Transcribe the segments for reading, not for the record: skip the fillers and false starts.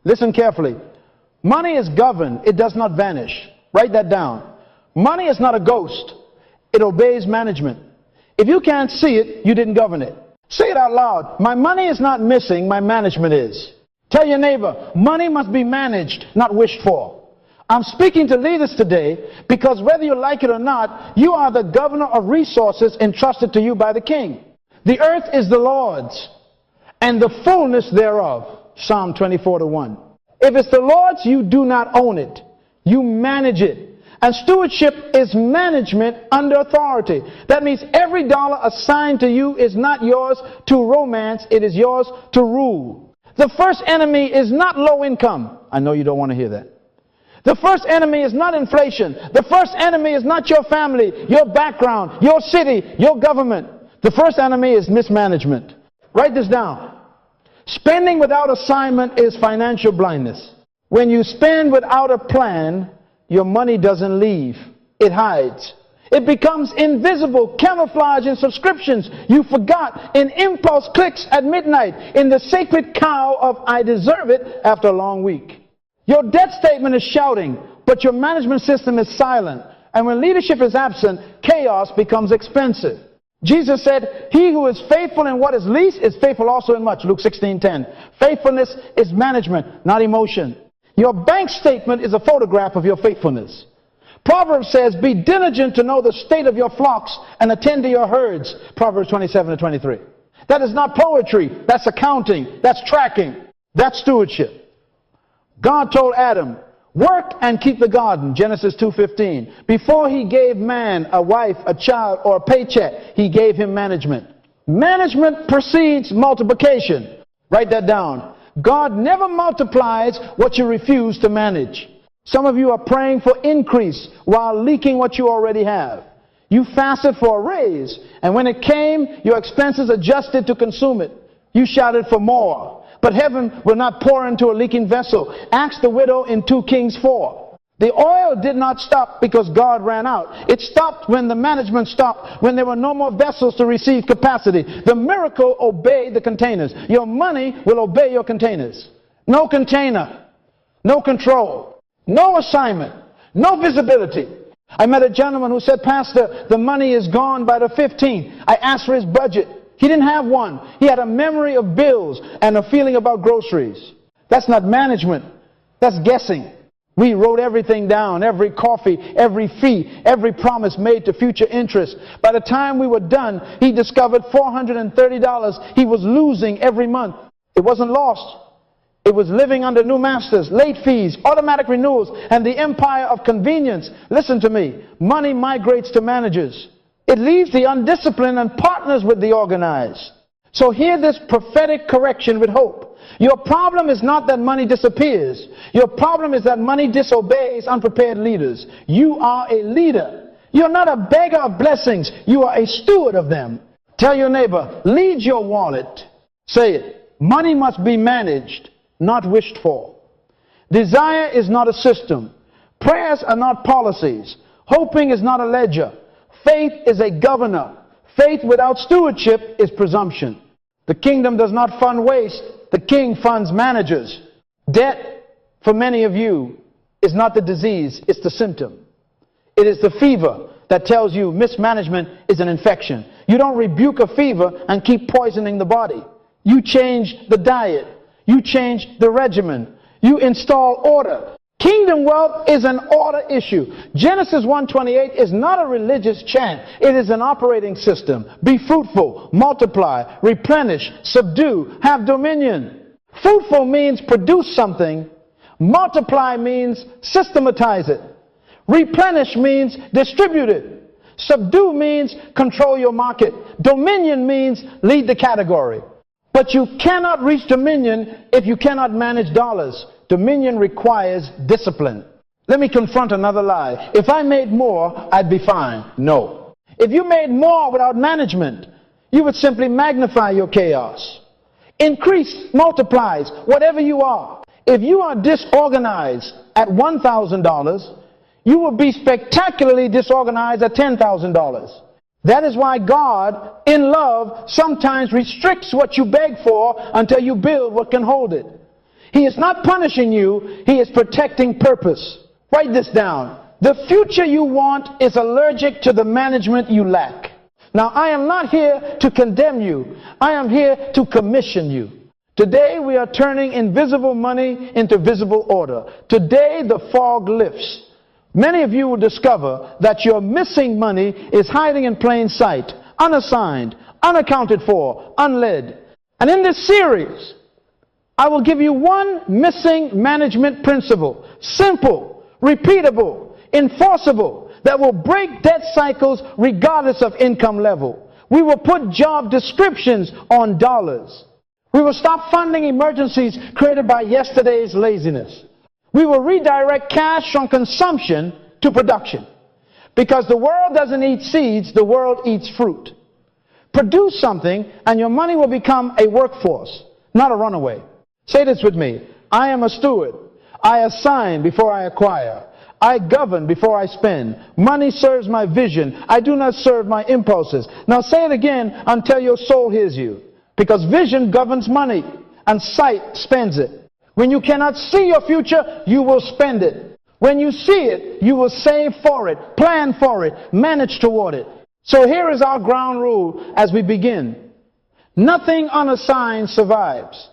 Listen carefully. Money is governed. It does not vanish. Write that down. Money is not a ghost. It obeys management. If you can't see it, you didn't govern it. Say it out loud. My money is not missing. My management is. Tell your neighbor, money must be managed, not wished for. I'm speaking to leaders today because whether you like it or not, you are the governor of resources entrusted to you by the king. The earth is the Lord's and the fullness thereof. Psalm 24:1. If it's the Lord's, you do not own it. You manage it. And stewardship is management under authority. That means every dollar assigned to you is not yours to romance. It is yours to rule. The first enemy is not low income. I know you don't want to hear that. The first enemy is not inflation. The first enemy is not your family, your background, your city, your government. The first enemy is mismanagement. Write this down. Spending without assignment is financial blindness. When you spend without a plan, your money doesn't leave. It hides. It becomes invisible, camouflage in subscriptions you forgot, in impulse clicks at midnight, in the sacred cow of I deserve it after a long week. Your debt statement is shouting, but your management system is silent. And when leadership is absent, chaos becomes expensive. Jesus said, he who is faithful in what is least is faithful also in much. Luke 16:10. Faithfulness is management, not emotion. Your bank statement is a photograph of your faithfulness. Proverbs says, be diligent to know the state of your flocks and attend to your herds. Proverbs 27:23. That is not poetry. That's accounting. That's tracking. That's stewardship. God told Adam, work and keep the garden. Genesis 2:15. Before he gave man a wife, a child, or a paycheck, he gave him management. Management precedes multiplication. Write that down. God never multiplies what you refuse to manage. Some of you are praying for increase while leaking what you already have. You fasted for a raise, and when it came, your expenses adjusted to consume it. You shouted for more. But heaven will not pour into a leaking vessel. Ask the widow in 2 Kings 4. The oil did not stop because God ran out. It stopped when the management stopped, when there were no more vessels to receive capacity. The miracle obeyed the containers. Your money will obey your containers. No container, no control, no assignment, no visibility. I met a gentleman who said, Pastor, the money is gone by the 15th. I asked for his budget. He didn't have one. He had a memory of bills and a feeling about groceries. That's not management. That's guessing. We wrote everything down, every coffee, every fee, every promise made to future interest. By the time we were done, he discovered $430 he was losing every month. It wasn't lost. It was living under new masters, late fees, automatic renewals, and the empire of convenience. Listen to me. Money migrates to managers. It leaves the undisciplined and partners with the organized. So hear this prophetic correction with hope. Your problem is not that money disappears. Your problem is that money disobeys unprepared leaders. You are a leader. You're not a beggar of blessings. You are a steward of them. Tell your neighbor, lead your wallet. Say it. Money must be managed, not wished for. Desire is not a system. Prayers are not policies. Hoping is not a ledger. Faith is a governor. Faith without stewardship is presumption. The kingdom does not fund waste. The king funds managers. Debt, for many of you, is not the disease, it's the symptom. It is the fever that tells you mismanagement is an infection. You don't rebuke a fever and keep poisoning the body. You change the diet. You change the regimen. You install order. Kingdom wealth is an order issue. Genesis 1:28 is not a religious chant. It is an operating system. Be fruitful, multiply, replenish, subdue, have dominion. Fruitful means produce something. Multiply means systematize it. Replenish means distribute it. Subdue means control your market. Dominion means lead the category. But you cannot reach dominion if you cannot manage dollars. Dominion requires discipline. Let me confront another lie. If I made more, I'd be fine. No. If you made more without management, you would simply magnify your chaos. Increase multiplies whatever you are. If you are disorganized at $1,000, you will be spectacularly disorganized at $10,000. That is why God, in love, sometimes restricts what you beg for until you build what can hold it. He is not punishing you. He is protecting purpose. Write this down. The future you want is allergic to the management you lack. Now, I am not here to condemn you. I am here to commission you. Today, we are turning invisible money into visible order. Today, the fog lifts. Many of you will discover that your missing money is hiding in plain sight, unassigned, unaccounted for, unled. And in this series, I will give you one missing management principle, simple, repeatable, enforceable, that will break debt cycles regardless of income level. We will put job descriptions on dollars. We will stop funding emergencies created by yesterday's laziness. We will redirect cash from consumption to production. Because the world doesn't eat seeds, the world eats fruit. Produce something and your money will become a workforce, not a runaway. Say this with me. I am a steward. I assign before I acquire. I govern before I spend. Money serves my vision. I do not serve my impulses. Now say it again until your soul hears you. Because vision governs money and sight spends it. When you cannot see your future, you will spend it. When you see it, you will save for it, plan for it, manage toward it. So here is our ground rule as we begin. Nothing unassigned survives.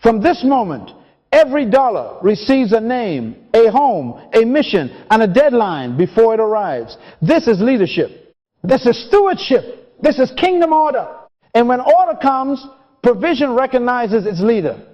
From this moment, every dollar receives a name, a home, a mission, and a deadline before it arrives. This is leadership. This is stewardship. This is kingdom order. And when order comes, provision recognizes its leader.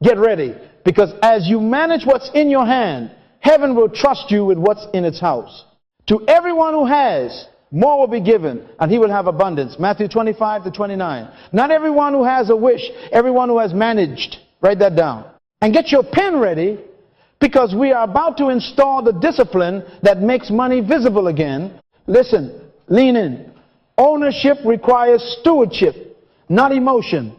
Get ready, because as you manage what's in your hand, heaven will trust you with what's in its house. To everyone who has, more will be given, and he will have abundance. Matthew 25-29. Not everyone who has a wish, everyone who has managed. Write that down. And get your pen ready, because we are about to install the discipline that makes money visible again. Listen, lean in. Ownership requires stewardship, not emotion.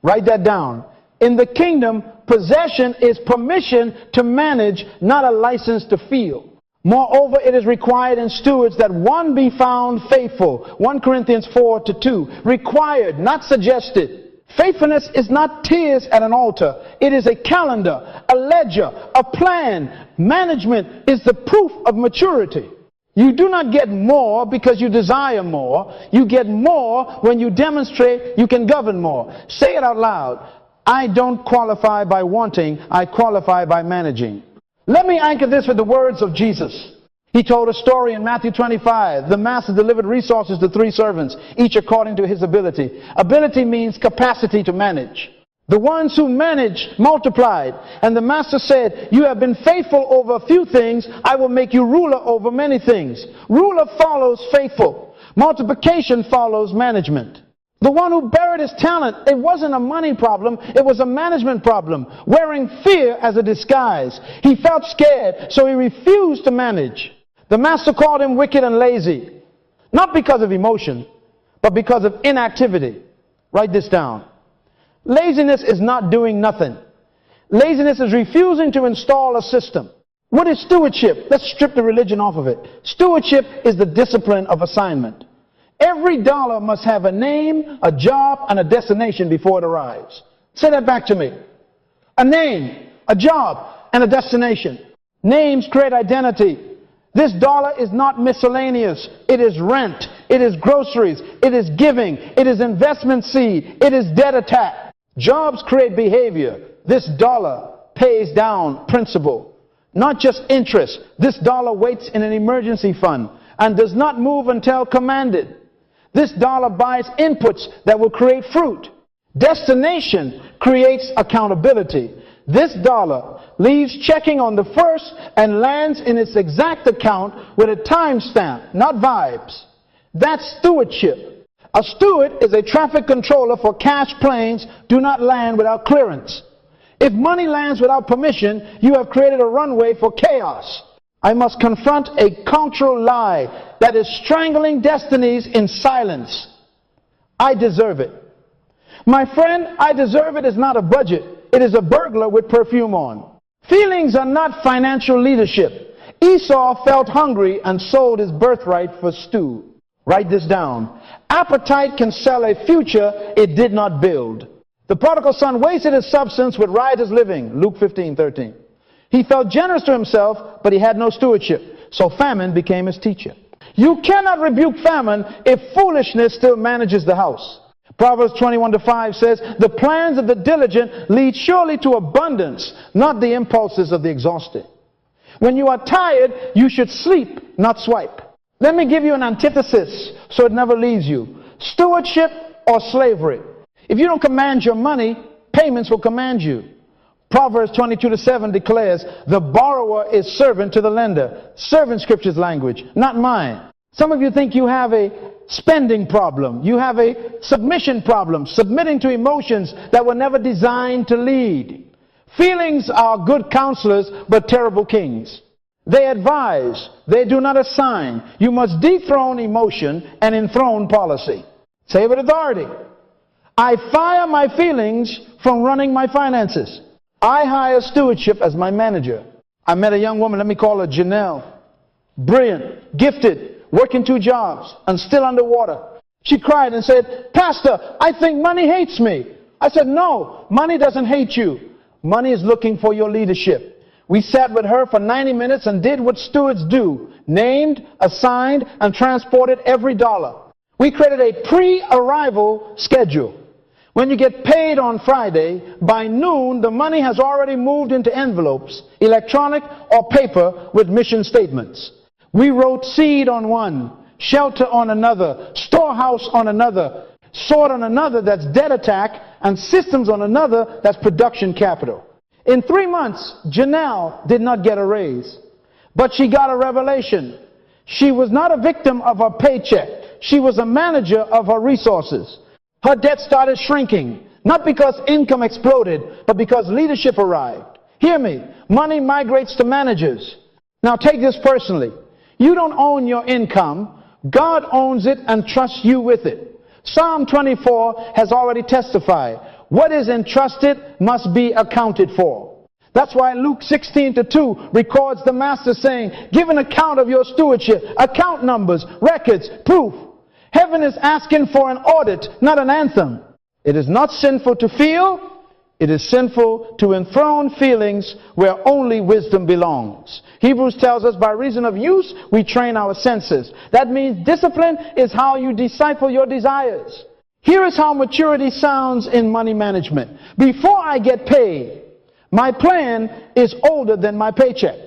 Write that down. In the kingdom, possession is permission to manage, not a license to feel. Moreover, it is required in stewards that one be found faithful. 1 Corinthians 4-2. Required, not suggested. Faithfulness is not tears at an altar. It is a calendar, a ledger, a plan. Management is the proof of maturity. You do not get more because you desire more. You get more when you demonstrate you can govern more. Say it out loud. I don't qualify by wanting. I qualify by managing. Let me anchor this with the words of Jesus. He told a story in Matthew 25. The master delivered resources to 3 servants, each according to his ability. Ability means capacity to manage. The ones who managed multiplied. And the master said, you have been faithful over a few things. I will make you ruler over many things. Ruler follows faithful. Multiplication follows management. The one who buried his talent, it wasn't a money problem, it was a management problem, wearing fear as a disguise. He felt scared, so he refused to manage. The master called him wicked and lazy, not because of emotion, but because of inactivity. Write this down. Laziness is not doing nothing. Laziness is refusing to install a system. What is stewardship? Let's strip the religion off of it. Stewardship is the discipline of assignment. Every dollar must have a name, a job, and a destination before it arrives. Say that back to me. A name, a job, and a destination. Names create identity. This dollar is not miscellaneous. It is rent. It is groceries. It is giving. It is investment seed. It is debt attack. Jobs create behavior. This dollar pays down principal, not just interest. This dollar waits in an emergency fund and does not move until commanded. This dollar buys inputs that will create fruit. Destination creates accountability. This dollar leaves checking on the first and lands in its exact account with a timestamp, not vibes. That's stewardship. A steward is a traffic controller for cash planes do not land without clearance. If money lands without permission, you have created a runway for chaos. I must confront a cultural lie that is strangling destinies in silence. I deserve it. My friend, I deserve it is not a budget. It is a burglar with perfume on. Feelings are not financial leadership. Esau felt hungry and sold his birthright for stew. Write this down. Appetite can sell a future it did not build. The prodigal son wasted his substance with riotous living. Luke 15:13. He felt generous to himself, but he had no stewardship. So famine became his teacher. You cannot rebuke famine if foolishness still manages the house. Proverbs 21:5 says, the plans of the diligent lead surely to abundance, not the impulses of the exhausted. When you are tired, you should sleep, not swipe. Let me give you an antithesis so it never leaves you. Stewardship or slavery. If you don't command your money, payments will command you. Proverbs 22:7 declares, the borrower is servant to the lender. Servant scripture's language, not mine. Some of you think you have a spending problem. You have a submission problem, submitting to emotions that were never designed to lead. Feelings are good counselors, but terrible kings. They advise, they do not assign. You must dethrone emotion and enthrone policy. Say it with authority. I fire my feelings from running my finances. I hire stewardship as my manager. I met a young woman, let me call her Janelle. Brilliant, gifted, working 2 jobs, and still underwater. She cried and said, Pastor, I think money hates me. I said, no, money doesn't hate you. Money is looking for your leadership. We sat with her for 90 minutes and did what stewards do. Named, assigned, and transported every dollar. We created a pre-arrival schedule. When you get paid on Friday, by noon, the money has already moved into envelopes, electronic or paper, with mission statements. We wrote seed on one, shelter on another, storehouse on another, sword on another, that's debt attack, and systems on another, that's production capital. In 3 months, Janelle did not get a raise, but she got a revelation. She was not a victim of her paycheck. She was a manager of her resources. Her debt started shrinking, not because income exploded, but because leadership arrived. Hear me, money migrates to managers. Now take this personally. You don't own your income. God owns it and trusts you with it. Psalm 24 has already testified. What is entrusted must be accounted for. That's why Luke 16:2 records the master saying, give an account of your stewardship, account numbers, records, proof. Heaven is asking for an audit, not an anthem. It is not sinful to feel. It is sinful to enthrone feelings where only wisdom belongs. Hebrews tells us by reason of use, we train our senses. That means discipline is how you disciple your desires. Here is how maturity sounds in money management. Before I get paid, my plan is older than my paycheck.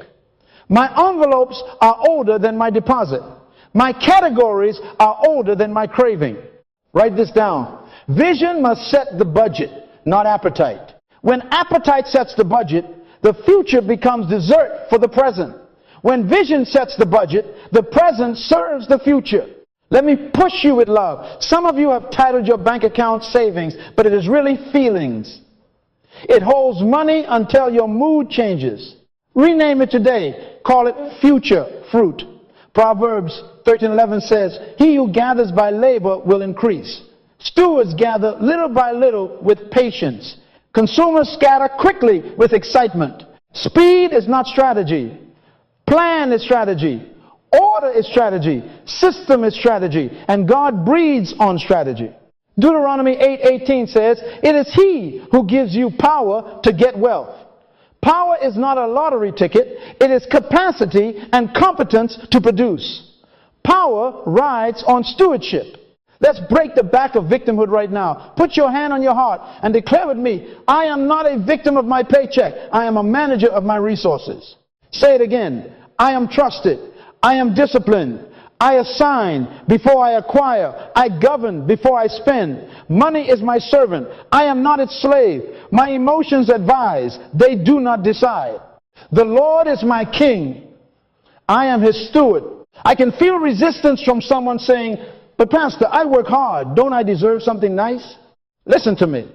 My envelopes are older than my deposit. My categories are older than my craving. Write this down. Vision must set the budget, not appetite. When appetite sets the budget, the future becomes dessert for the present. When vision sets the budget, the present serves the future. Let me push you with love. Some of you have titled your bank account savings, but it is really feelings. It holds money until your mood changes. Rename it today. Call it future fruit. Proverbs 13:11 says, he who gathers by labor will increase. Stewards gather little by little with patience. Consumers scatter quickly with excitement. Speed is not strategy. Plan is strategy. Order is strategy. System is strategy. And God breeds on strategy. Deuteronomy 8:18 says, it is he who gives you power to get wealth. Power is not a lottery ticket. It is capacity and competence to produce. Power rides on stewardship. Let's break the back of victimhood right now. Put your hand on your heart and declare with me, I am not a victim of my paycheck. I am a manager of my resources. Say it again. I am trusted. I am disciplined. I assign before I acquire. I govern before I spend. Money is my servant. I am not its slave. My emotions advise. They do not decide. The Lord is my king. I am his steward. I can feel resistance from someone saying, but Pastor, I work hard. Don't I deserve something nice? Listen to me.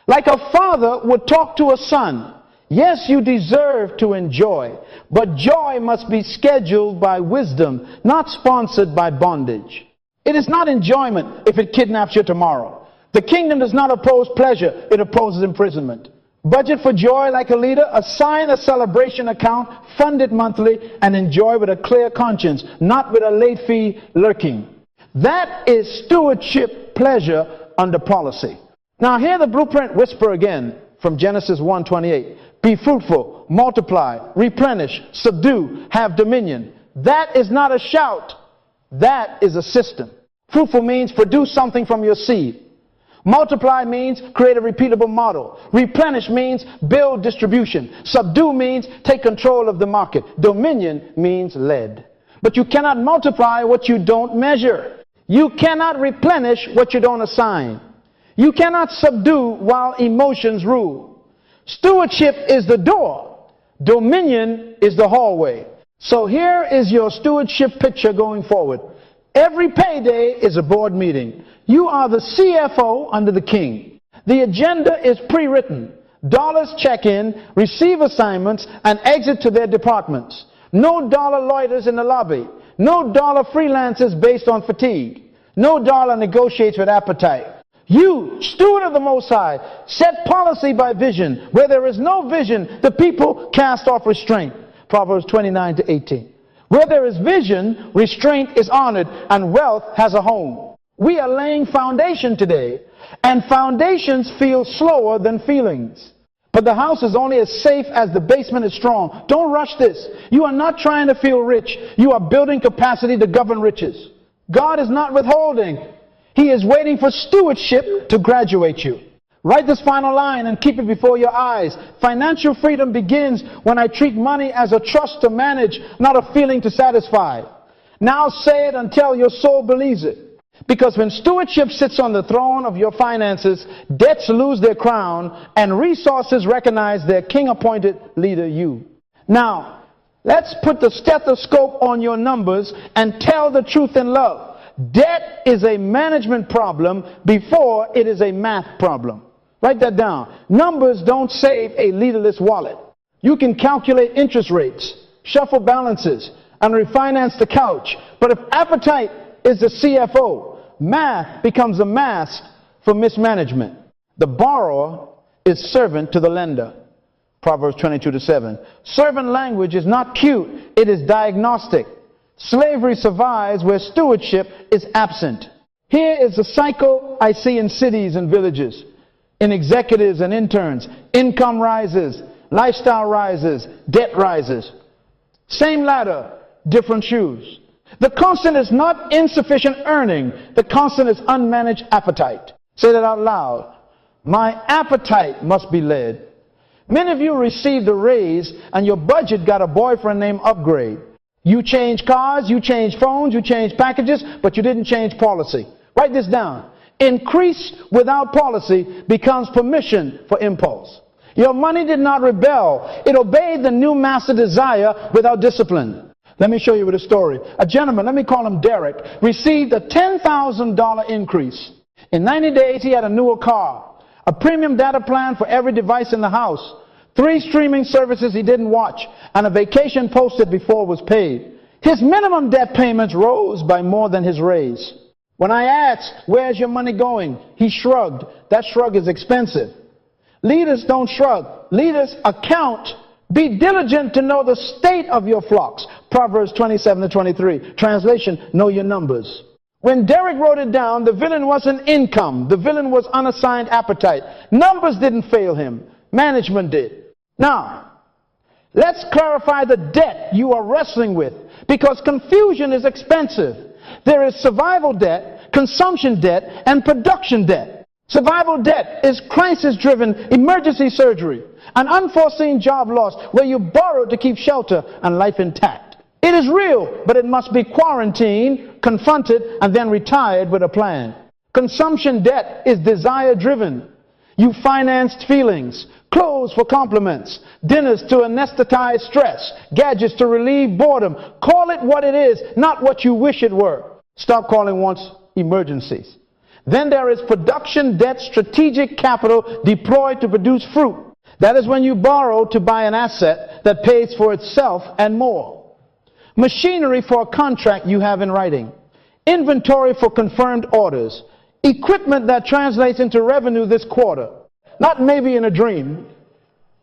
Like a father would talk to a son. Yes, you deserve to enjoy, but joy must be scheduled by wisdom, not sponsored by bondage. It is not enjoyment if it kidnaps you tomorrow. The kingdom does not oppose pleasure, it opposes imprisonment. Budget for joy like a leader, assign a celebration account, fund it monthly, and enjoy with a clear conscience, not with a late fee lurking. That is stewardship pleasure under policy. Now hear the blueprint whisper again from Genesis 1:28. Be fruitful, multiply, replenish, subdue, have dominion. That is not a shout. That is a system. Fruitful means produce something from your seed. Multiply means create a repeatable model. Replenish means build distribution. Subdue means take control of the market. Dominion means lead. But you cannot multiply what you don't measure. You cannot replenish what you don't assign. You cannot subdue while emotions rule. Stewardship is the door. Dominion is the hallway. So here is your stewardship picture going forward. Every payday is a board meeting. You are the CFO under the king. The agenda is pre-written. Dollars check in, receive assignments, and exit to their departments. No dollar loiters in the lobby. No dollar freelances based on fatigue. No dollar negotiates with appetite. You, steward of the Most High, set policy by vision. Where there is no vision, the people cast off restraint. Proverbs 29-18. Where there is vision, restraint is honored, and wealth has a home. We are laying foundation today, and foundations feel slower than feelings. But the house is only as safe as the basement is strong. Don't rush this. You are not trying to feel rich. You are building capacity to govern riches. God is not withholding. He is waiting for stewardship to graduate you. Write this final line and keep it before your eyes. Financial freedom begins when I treat money as a trust to manage, not a feeling to satisfy. Now say it until your soul believes it. Because when stewardship sits on the throne of your finances, debts lose their crown and resources recognize their king-appointed leader, you. Now, let's put the stethoscope on your numbers and tell the truth in love. Debt is a management problem before it is a math problem. Write that down. Numbers don't save a leaderless wallet. You can calculate interest rates, shuffle balances, and refinance the couch. But if appetite is the CFO, math becomes a mask for mismanagement. The borrower is servant to the lender. Proverbs 22-7. Servant language is not cute, it is diagnostic. Slavery survives where stewardship is absent. Here is the cycle I see in cities and villages, in executives and interns. Income rises, lifestyle rises, debt rises. Same ladder, different shoes. The constant is not insufficient earning. The constant is unmanaged appetite. Say that out loud. My appetite must be led. Many of you received a raise and your budget got a boyfriend named Upgrade. You changed cars, you changed phones, you changed packages, but you didn't change policy. Write this down. Increase without policy becomes permission for impulse. Your money did not rebel. It obeyed the new master desire without discipline. Let me show you with a story. A gentleman, let me call him Derek, received a $10,000 increase. In 90 days, he had a newer car, a premium data plan for every device in the house, 3 streaming services he didn't watch, and a vacation posted before it was paid. His minimum debt payments rose by more than his raise. When I asked, where's your money going? He shrugged. That shrug is expensive. Leaders don't shrug. Leaders account. Be diligent to know the state of your flocks. Proverbs 27-23. Translation, know your numbers. When Derek wrote it down, the villain wasn't income. The villain was unassigned appetite. Numbers didn't fail him. Management did. Now, let's clarify the debt you are wrestling with, because confusion is expensive. There is survival debt, consumption debt, and production debt. Survival debt is crisis-driven emergency surgery, an unforeseen job loss where you borrow to keep shelter and life intact. It is real, but it must be quarantined, confronted, and then retired with a plan. Consumption debt is desire-driven. You financed feelings, clothes for compliments, dinners to anesthetize stress, gadgets to relieve boredom. Call it what it is, not what you wish it were. Stop calling wants emergencies. Then there is production debt, strategic capital deployed to produce fruit. That is when you borrow to buy an asset that pays for itself and more. Machinery for a contract you have in writing. Inventory for confirmed orders. Equipment that translates into revenue this quarter. Not maybe in a dream.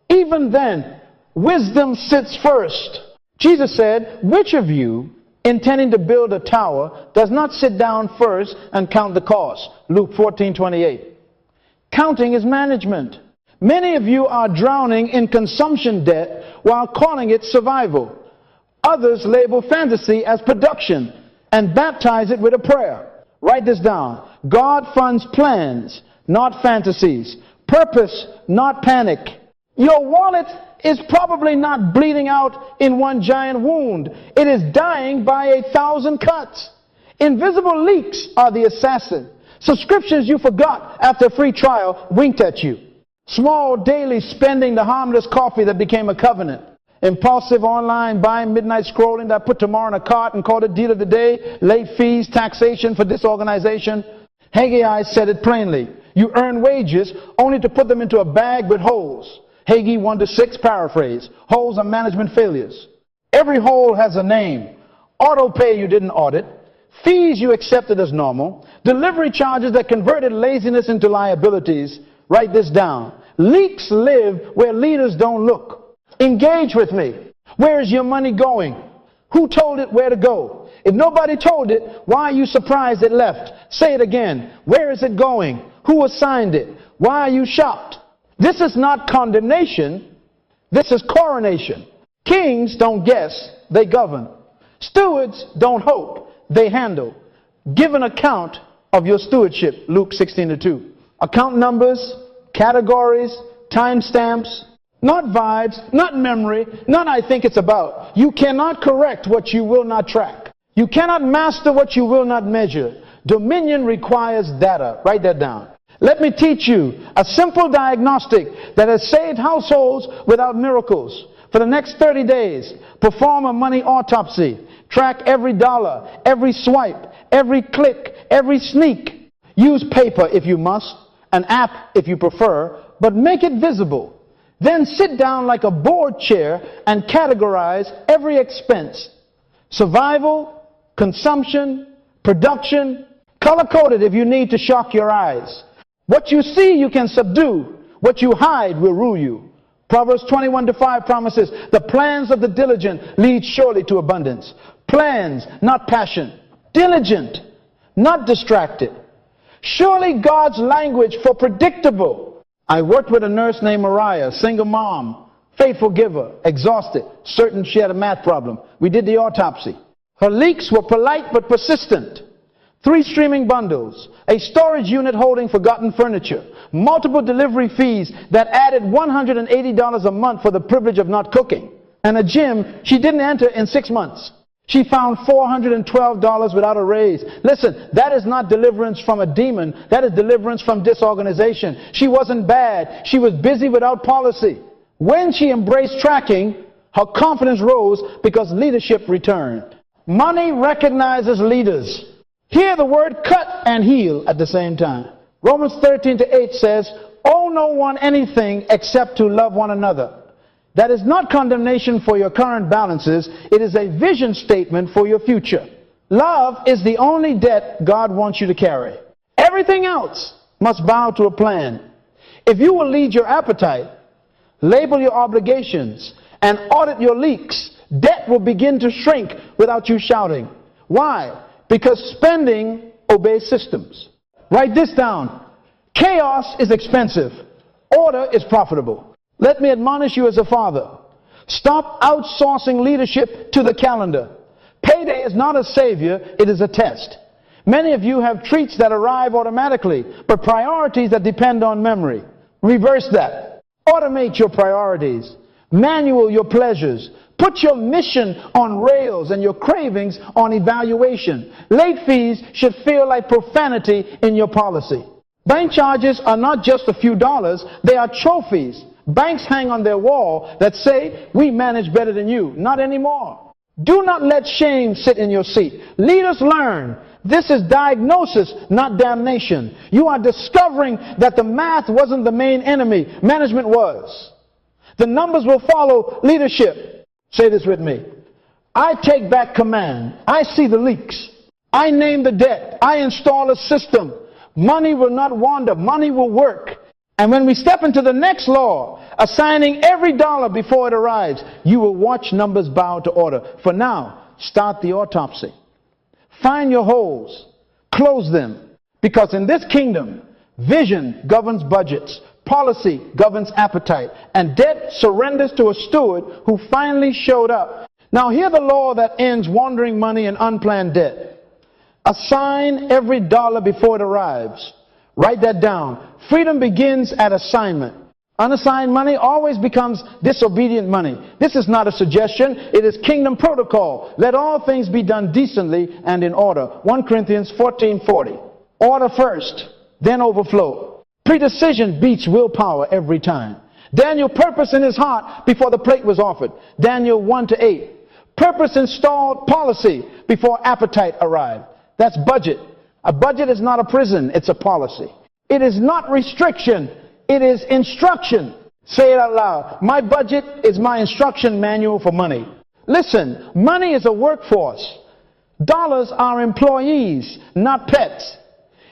Even then, wisdom sits first. Jesus said, which of you, intending to build a tower, does not sit down first and count the cost? Luke 14:28. Counting is management. Many of you are drowning in consumption debt while calling it survival. Others label fantasy as production and baptize it with a prayer. Write this down. God funds plans, not fantasies. Purpose, not panic. Your wallet is probably not bleeding out in one giant wound. It is dying by 1,000 cuts. Invisible leaks are the assassin. Subscriptions you forgot after a free trial winked at you. Small daily spending, the harmless coffee that became a covenant. Impulsive online buying, midnight scrolling that put tomorrow in a cart and called it deal of the day. Late fees, taxation for disorganization. Haggai said it plainly. You earn wages only to put them into a bag with holes. Haggai 1-6 paraphrase. Holes are management failures. Every hole has a name. Auto pay you didn't audit. Fees you accepted as normal. Delivery charges that converted laziness into liabilities. Write this down. Leaks live where leaders don't look. Engage with me. Where is your money going? Who told it where to go? If nobody told it, why are you surprised it left? Say it again. Where is it going? Who assigned it? Why are you shocked? This is not condemnation. This is coronation. Kings don't guess, they govern. Stewards don't hope, they handle. Give an account of your stewardship, Luke 16:2. Account numbers, categories, timestamps, not vibes, not memory, not I think it's about. You cannot correct what you will not track. You cannot master what you will not measure. Dominion requires data. Write that down. Let me teach you a simple diagnostic that has saved households without miracles. For the next 30 days, perform a money autopsy. Track every dollar, every swipe, every click, every sneak. Use paper if you must, an app if you prefer, but make it visible. Then sit down like a board chair and categorize every expense. Survival, consumption, production, color-code it if you need to shock your eyes. What you see you can subdue. What you hide will rule you. Proverbs 21:5 promises, the plans of the diligent lead surely to abundance. Plans, not passion. Diligent, not distracted. Surely God's language for predictable. I worked with a nurse named Mariah, single mom, faithful giver, exhausted, certain she had a math problem. We did the autopsy. Her leaks were polite but persistent. 3 streaming bundles, a storage unit holding forgotten furniture, multiple delivery fees that added $180 a month for the privilege of not cooking, and a gym she didn't enter in 6 months. She found $412 without a raise. Listen, that is not deliverance from a demon. That is deliverance from disorganization. She wasn't bad. She was busy without policy. When she embraced tracking, her confidence rose because leadership returned. Money recognizes leaders. Hear the word cut and heal at the same time. Romans 13:8 says, owe no one anything except to love one another. That is not condemnation for your current balances. It is a vision statement for your future. Love is the only debt God wants you to carry. Everything else must bow to a plan. If you will lead your appetite, label your obligations, and audit your leaks, debt will begin to shrink without you shouting. Why? Because spending obeys systems. Write this down. Chaos is expensive. Order is profitable. Let me admonish you as a father. Stop outsourcing leadership to the calendar. Payday is not a savior, it is a test. Many of you have treats that arrive automatically, but priorities that depend on memory. Reverse that. Automate your priorities. Manual your pleasures. Put your mission on rails and your cravings on evaluation. Late fees should feel like profanity in your policy. Bank charges are not just a few dollars, they are trophies. Banks hang on their wall that say, we manage better than you. Not anymore. Do not let shame sit in your seat. Leaders learn. This is diagnosis, not damnation. You are discovering that the math wasn't the main enemy. Management was. The numbers will follow leadership. Say this with me. I take back command. I see the leaks. I name the debt. I install a system. Money will not wander. Money will work. And when we step into the next law, assigning every dollar before it arrives, you will watch numbers bow to order. For now, start the autopsy. Find your holes. Close them. Because in this kingdom, Vision governs budgets. Policy governs appetite. And debt surrenders to a steward who finally showed up. Now hear the law that ends wandering money and unplanned debt. Assign every dollar before it arrives. Write that down. Freedom begins at assignment. Unassigned money always becomes disobedient money. This is not a suggestion. It is kingdom protocol. Let all things be done decently and in order. 1 Corinthians 14:40. Order first, then overflow. Predecision beats willpower every time. Daniel purposed in his heart before the plate was offered. Daniel 1-8. Purpose installed policy before appetite arrived. That's budget. A budget is not a prison, it's a policy. It is not restriction, it is instruction. Say it out loud. My budget is my instruction manual for money. Listen, money is a workforce. Dollars are employees, not pets.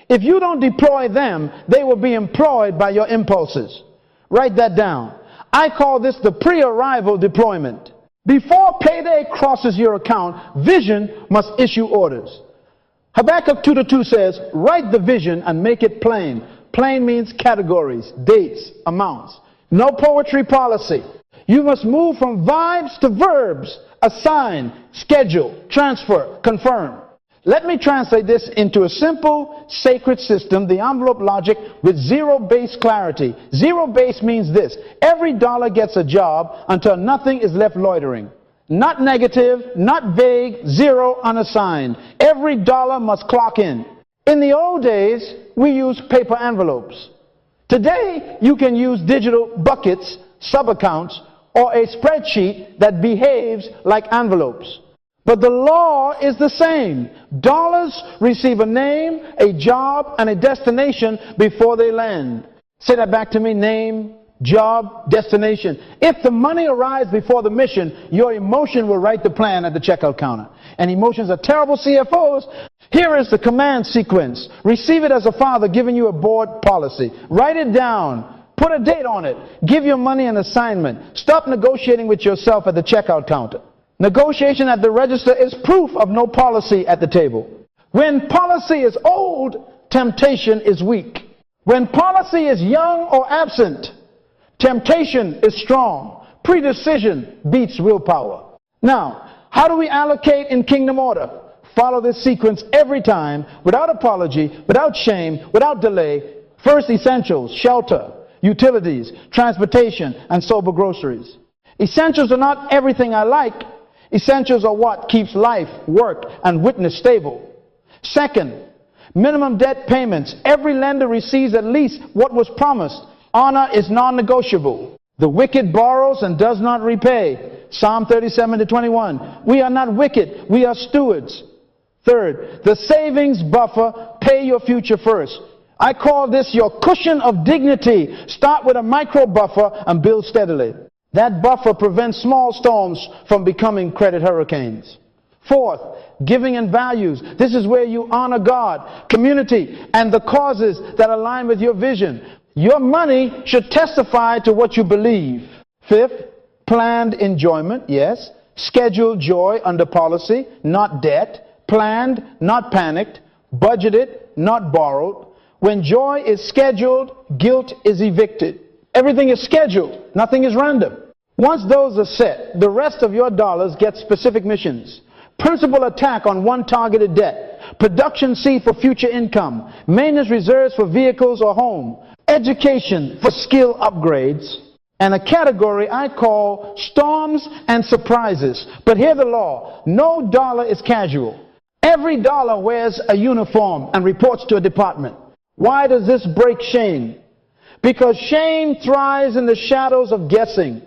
If you don't deploy them, they will be employed by your impulses. Write that down. I call this the pre-arrival deployment. Before payday crosses your account, vision must issue orders. Habakkuk 2:2 says, write the vision and make it plain. Plain means categories, dates, amounts. No poetry policy. You must move from vibes to verbs. Assign, schedule, transfer, confirm. Let me translate this into a simple, sacred system, the envelope logic with zero-base clarity. Zero-base means this. Every dollar gets a job until nothing is left loitering. Not negative, not vague, zero, unassigned. Every dollar must clock in. In the old days, we used paper envelopes. Today, you can use digital buckets, sub-accounts, or a spreadsheet that behaves like envelopes. But the law is the same. Dollars receive a name, a job, and a destination before they land. Say that back to me. Name, job, destination. If the money arrives before the mission, your emotion will write the plan at the checkout counter. And emotions are terrible CFOs. Here is the command sequence. Receive it as a father giving you a board policy. Write it down. Put a date on it. Give your money an assignment. Stop negotiating with yourself at the checkout counter. Negotiation at the register is proof of no policy at the table. When policy is old, temptation is weak. When policy is young or absent, temptation is strong. Predecision beats willpower. Now, how do we allocate in kingdom order? Follow this sequence every time, without apology, without shame, without delay. First, essentials, shelter, utilities, transportation, and sober groceries. Essentials are not everything I like. Essentials are what keeps life, work, and witness stable. Second, minimum debt payments. Every lender receives at least what was promised. Honor is non-negotiable. The wicked borrows and does not repay. Psalm 37-21. We are not wicked, we are stewards. Third, the savings buffer. Pay your future first. I call this your cushion of dignity. Start with a micro buffer and build steadily. That buffer prevents small storms from becoming credit hurricanes. Fourth, giving and values. This is where you honor God, community, and the causes that align with your vision. Your money should testify to what you believe. Fifth, planned enjoyment, yes. Scheduled joy under policy, not debt. Planned, not panicked. Budgeted, not borrowed. When joy is scheduled, guilt is evicted. Everything is scheduled. Nothing is random. Once those are set, the rest of your dollars get specific missions. Principal attack on one targeted debt. Production seed for future income. Maintenance reserves for vehicles or home. Education for skill upgrades. And a category I call storms and surprises. But hear the law. No dollar is casual. Every dollar wears a uniform and reports to a department. Why does this break shame? Because shame thrives in the shadows of guessing.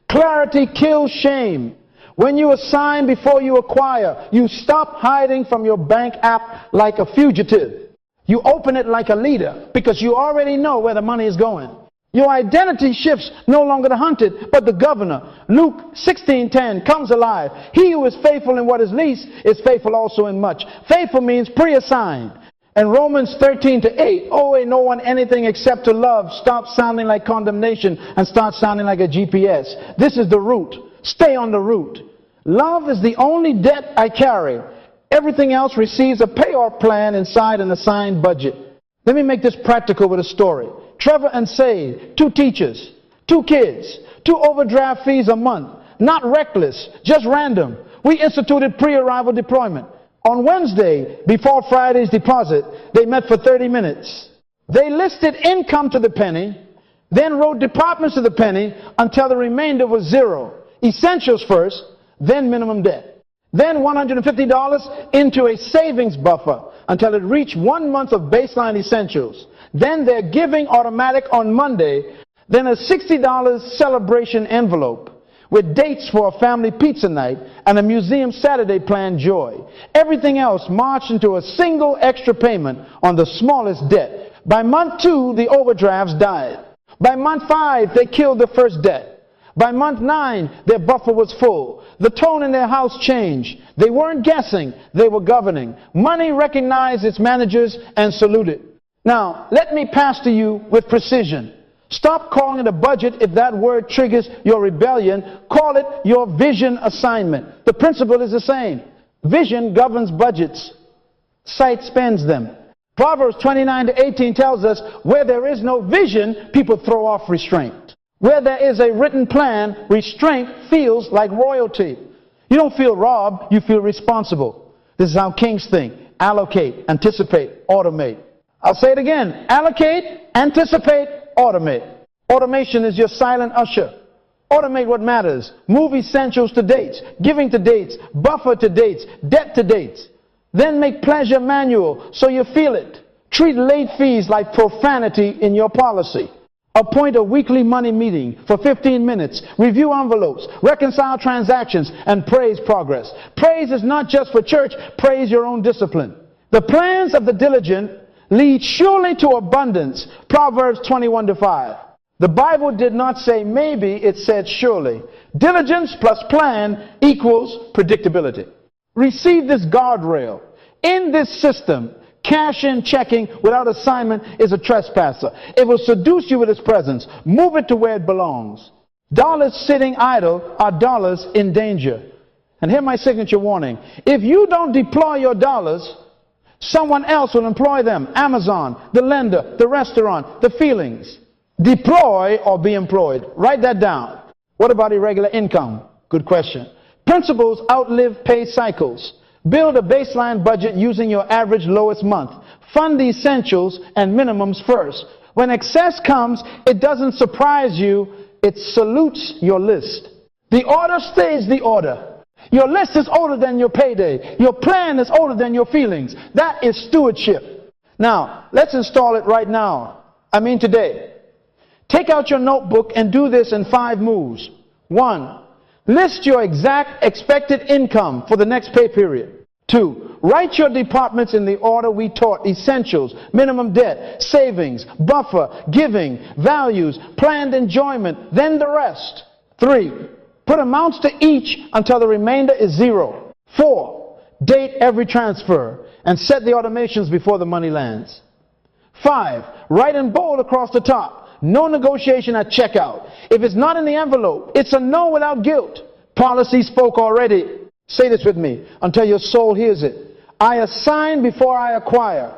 Clarity kills shame. When you assign before you acquire, you stop hiding from your bank app like a fugitive. You open it like a leader because you already know where the money is going. Your identity shifts, no longer the hunted, but the governor. Luke 16:10 comes alive. He who is faithful in what is least is faithful also in much. Faithful means pre-assigned. And Romans 13:8, owe no one anything except to love. Stop sounding like condemnation and start sounding like a GPS. This is the root. Stay on the root. Love is the only debt I carry. Everything else receives a payoff plan inside an assigned budget. Let me make this practical with a story. Trevor and Sade, 2 teachers, 2 kids, 2 overdraft fees a month. Not reckless, just random. We instituted pre-arrival deployment. On Wednesday, before Friday's deposit, they met for 30 minutes. They listed income to the penny, then wrote departments to the penny until the remainder was 0. Essentials first, then minimum debt. Then $150 into a savings buffer until it reached 1 month of baseline essentials. Then their giving automatic on Monday, then a $60 celebration envelope with dates for a family pizza night and a museum Saturday planned joy. Everything else marched into a single extra payment on the smallest debt. By month 2, the overdrafts died. By month 5, they killed the first debt. By month 9, their buffer was full. The tone in their house changed. They weren't guessing, they were governing. Money recognized its managers and saluted. Now, let me pastor you with precision. Stop calling it a budget if that word triggers your rebellion. Call it your vision assignment. The principle is the same. Vision governs budgets. Sight spends them. Proverbs 29-18 tells us where there is no vision, people throw off restraint. Where there is a written plan, restraint feels like royalty. You don't feel robbed, you feel responsible. This is how kings think. Allocate, anticipate, automate. I'll say it again. Allocate, anticipate, automate. Automation is your silent usher. Automate what matters. Move essentials to dates, giving to dates, buffer to dates, debt to dates. Then make pleasure manual so you feel it. Treat late fees like profanity in your policy. Appoint a weekly money meeting for 15 minutes. Review envelopes, reconcile transactions, and praise progress. Praise is not just for church. Praise your own discipline. The plans of the diligent lead surely to abundance. Proverbs 21-5. The Bible did not say maybe, it said surely. Diligence plus plan equals predictability. Receive this guardrail. In this system, cash in checking without assignment is a trespasser. It will seduce you with its presence. Move it to where it belongs. Dollars sitting idle are dollars in danger. And here's my signature warning. If you don't deploy your dollars, someone else will employ them. Amazon, the lender, the restaurant, the feelings. Deploy or be employed. Write that down. What about irregular income? Good question. Principles outlive pay cycles. Build a baseline budget using your average lowest month. Fund the essentials and minimums first. When excess comes, it doesn't surprise you. It salutes your list. The order stays the order. Your list is older than your payday. Your plan is older than your feelings. That is stewardship. Now, let's install it right now. I mean today. Take out your notebook and do this in 5 moves. 1. List your exact expected income for the next pay period. 2. Write your departments in the order we taught. Essentials, minimum debt, savings, buffer, giving, values, planned enjoyment, then the rest. 3. Put amounts to each until the remainder is 0. 4. Date every transfer and set the automations before the money lands. 5. Write in bold across the top. No negotiation at checkout. If it's not in the envelope, it's a no without guilt. Policy spoke already. Say this with me until your soul hears it. I assign before I acquire.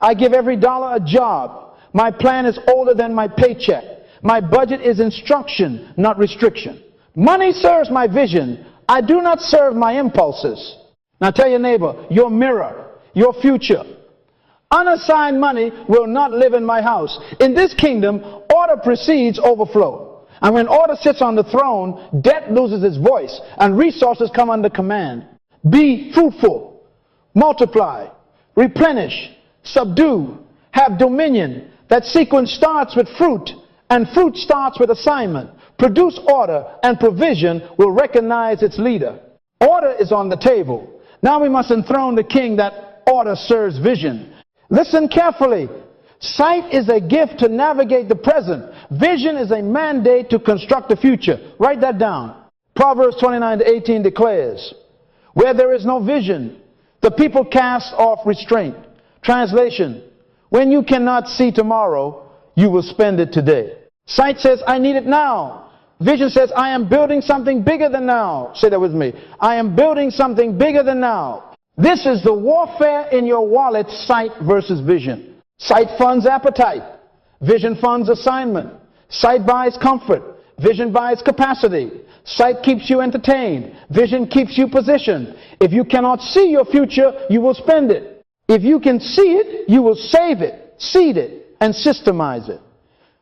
I give every dollar a job. My plan is older than my paycheck. My budget is instruction, not restriction. Money serves my vision. I do not serve my impulses. Now tell your neighbor, your mirror, your future. Unassigned money will not live in my house. In this kingdom, order precedes overflow. And when order sits on the throne, debt loses its voice and resources come under command. Be fruitful, multiply, replenish, subdue, have dominion. That sequence starts with fruit, and fruit starts with assignment. Produce order, and provision will recognize its leader. Order is on the table. Now we must enthrone the king that order serves vision. Listen carefully. Sight is a gift to navigate the present. Vision is a mandate to construct the future. Write that down. Proverbs 29-18 declares, where there is no vision, the people cast off restraint. Translation, when you cannot see tomorrow, you will spend it today. Sight says, I need it now. Vision says, I am building something bigger than now. Say that with me. I am building something bigger than now. This is the warfare in your wallet, sight versus vision. Sight funds appetite. Vision funds assignment. Sight buys comfort. Vision buys capacity. Sight keeps you entertained. Vision keeps you positioned. If you cannot see your future, you will spend it. If you can see it, you will save it, seed it, and systemize it.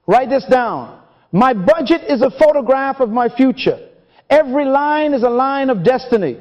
Write this down. My budget is a photograph of my future. Every line is a line of destiny.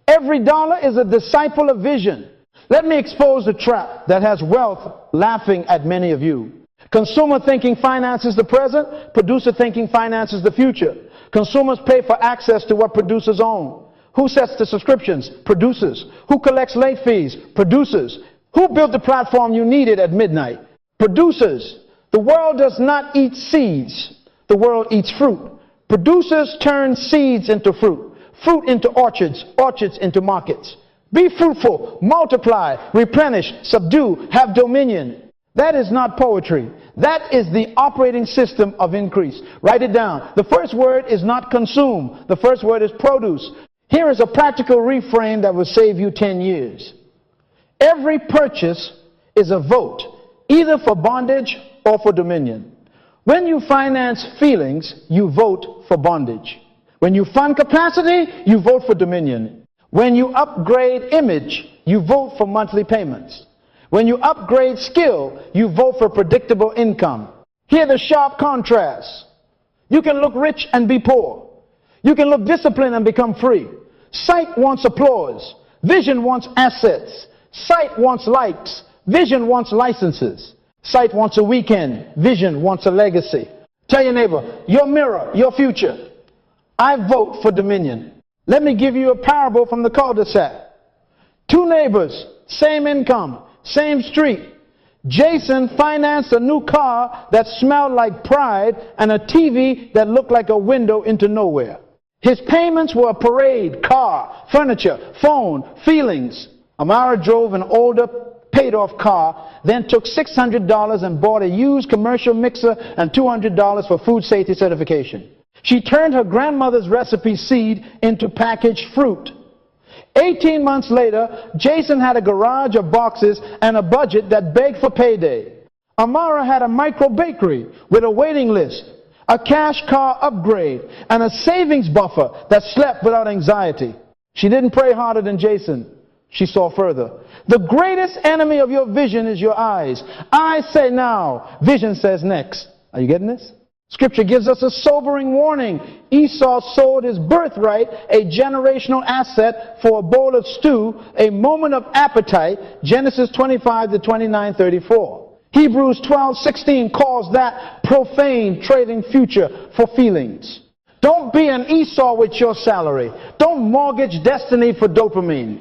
Every dollar is a disciple of vision. Let me expose the trap that has wealth laughing at many of you. Consumer thinking finances the present, producer thinking finances the future. Consumers pay for access to what producers own. Who sets the subscriptions? Producers. Who collects late fees? Producers. Who built the platform you needed at midnight? Producers. The world does not eat seeds. The world eats fruit. Producers turn seeds into fruit, fruit into orchards, orchards into markets. Be fruitful, multiply, replenish, subdue, have dominion. That is not poetry. That is the operating system of increase. Write it down. The first word is not consume. The first word is produce. Here is a practical reframe that will save you 10 years. Every purchase is a vote, either for bondage or for dominion. When you finance feelings, you vote for bondage. When you fund capacity, you vote for dominion. When you upgrade image, you vote for monthly payments. When you upgrade skill, you vote for predictable income. Hear the sharp contrast. You can look rich and be poor. You can look disciplined and become free. Sight wants applause. Vision wants assets. Sight wants likes. Vision wants licenses. Sight wants a weekend. Vision wants a legacy. Tell your neighbor, your mirror, your future. I vote for dominion. Let me give you a parable from the cul-de-sac. Two neighbors, same income, same street. Jason financed a new car that smelled like pride and a TV that looked like a window into nowhere. His payments were a parade, car, furniture, phone, feelings. Amara drove an older, paid-off car, then took $600 and bought a used commercial mixer and $200 for food safety certification. She turned her grandmother's recipe seed into packaged fruit. 18 months later, Jason had a garage of boxes and a budget that begged for payday. Amara had a micro bakery with a waiting list, a cash car upgrade, and a savings buffer that slept without anxiety. She didn't pray harder than Jason. She saw further. The greatest enemy of your vision is your eyes. Eyes say now, vision says next. Are you getting this? Scripture gives us a sobering warning. Esau sold his birthright, a generational asset, for a bowl of stew, a moment of appetite. Genesis 25 to 29:34. Hebrews 12:16 calls that profane trading future for feelings. Don't be an Esau with your salary. Don't mortgage destiny for dopamine.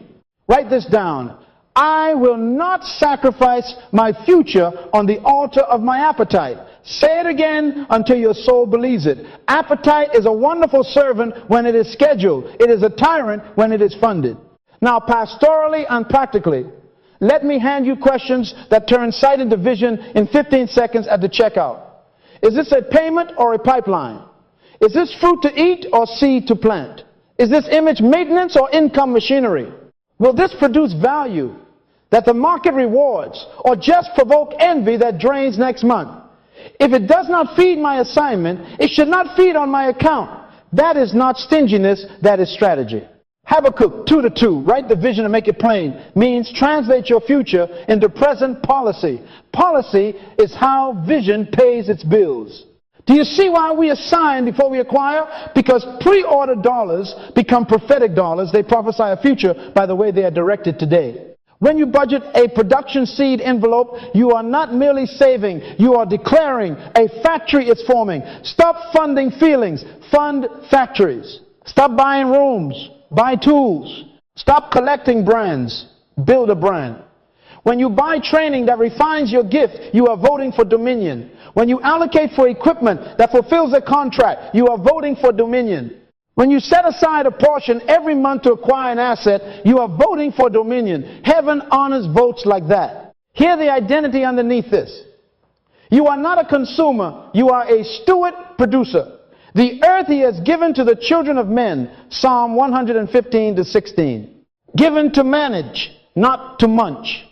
Write this down. I will not sacrifice my future on the altar of my appetite. Say it again until your soul believes it. Appetite is a wonderful servant when it is scheduled. It is a tyrant when it is funded. Now, pastorally and practically, let me hand you questions that turn sight into vision in 15 seconds at the checkout. Is this a payment or a pipeline? Is this fruit to eat or seed to plant? Is this image maintenance or income machinery? Will this produce value that the market rewards, or just provoke envy that drains next month? If it does not feed my assignment, it should not feed on my account. That is not stinginess, that is strategy. Habakkuk 2:2, write the vision and make it plain, means translate your future into present policy. Policy is how vision pays its bills. Do you see why we assign before we acquire? Because pre-order dollars become prophetic dollars. They prophesy a future by the way they are directed today. When you budget a production seed envelope, you are not merely saving, you are declaring a factory is forming. Stop funding feelings, fund factories. Stop buying rooms, buy tools. Stop collecting brands, build a brand. When you buy training that refines your gift, you are voting for dominion. When you allocate for equipment that fulfills a contract, you are voting for dominion. When you set aside a portion every month to acquire an asset, you are voting for dominion. Heaven honors votes like that. Hear the identity underneath this. You are not a consumer, you are a steward producer. The earth he has given to the children of men, Psalm 115 to 16. Given to manage, not to munch.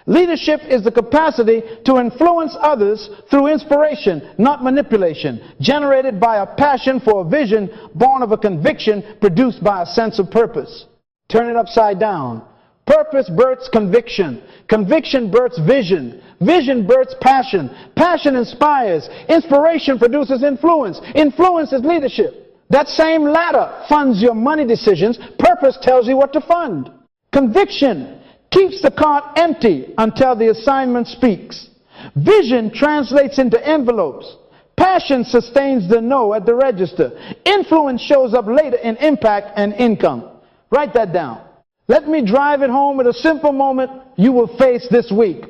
Leadership is the capacity to influence others through inspiration, not manipulation, generated by a passion for a vision, born of a conviction, produced by a sense of purpose. Turn it upside down. Purpose births conviction. Conviction births vision. Vision births passion. Passion inspires. Inspiration produces influence. Influence is leadership. That same ladder funds your money decisions. Purpose tells you what to fund. Conviction keeps the cart empty until the assignment speaks. Vision translates into envelopes. Passion sustains the no at the register. Influence shows up later in impact and income. Write that down. Let me drive it home with a simple moment you will face this week.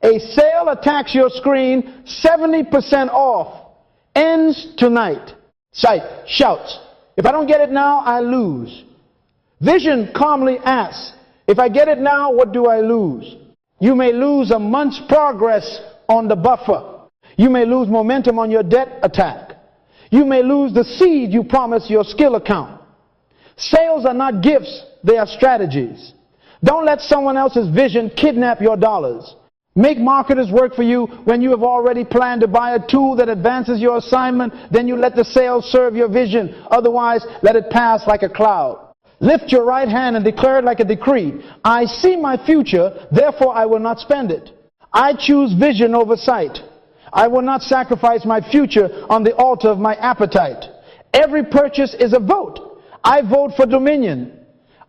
A sale attacks your screen, 70% off, ends tonight. Sight shouts, if I don't get it now, I lose. Vision calmly asks, if I get it now, what do I lose? You may lose a month's progress on the buffer. You may lose momentum on your debt attack. You may lose the seed you promised your skill account. Sales are not gifts, they are strategies. Don't let someone else's vision kidnap your dollars. Make marketers work for you when you have already planned to buy a tool that advances your assignment. Then you let the sales serve your vision. Otherwise, let it pass like a cloud. Lift your right hand and declare it like a decree. I see my future, therefore I will not spend it. I choose vision over sight. I will not sacrifice my future on the altar of my appetite. Every purchase is a vote. I vote for dominion.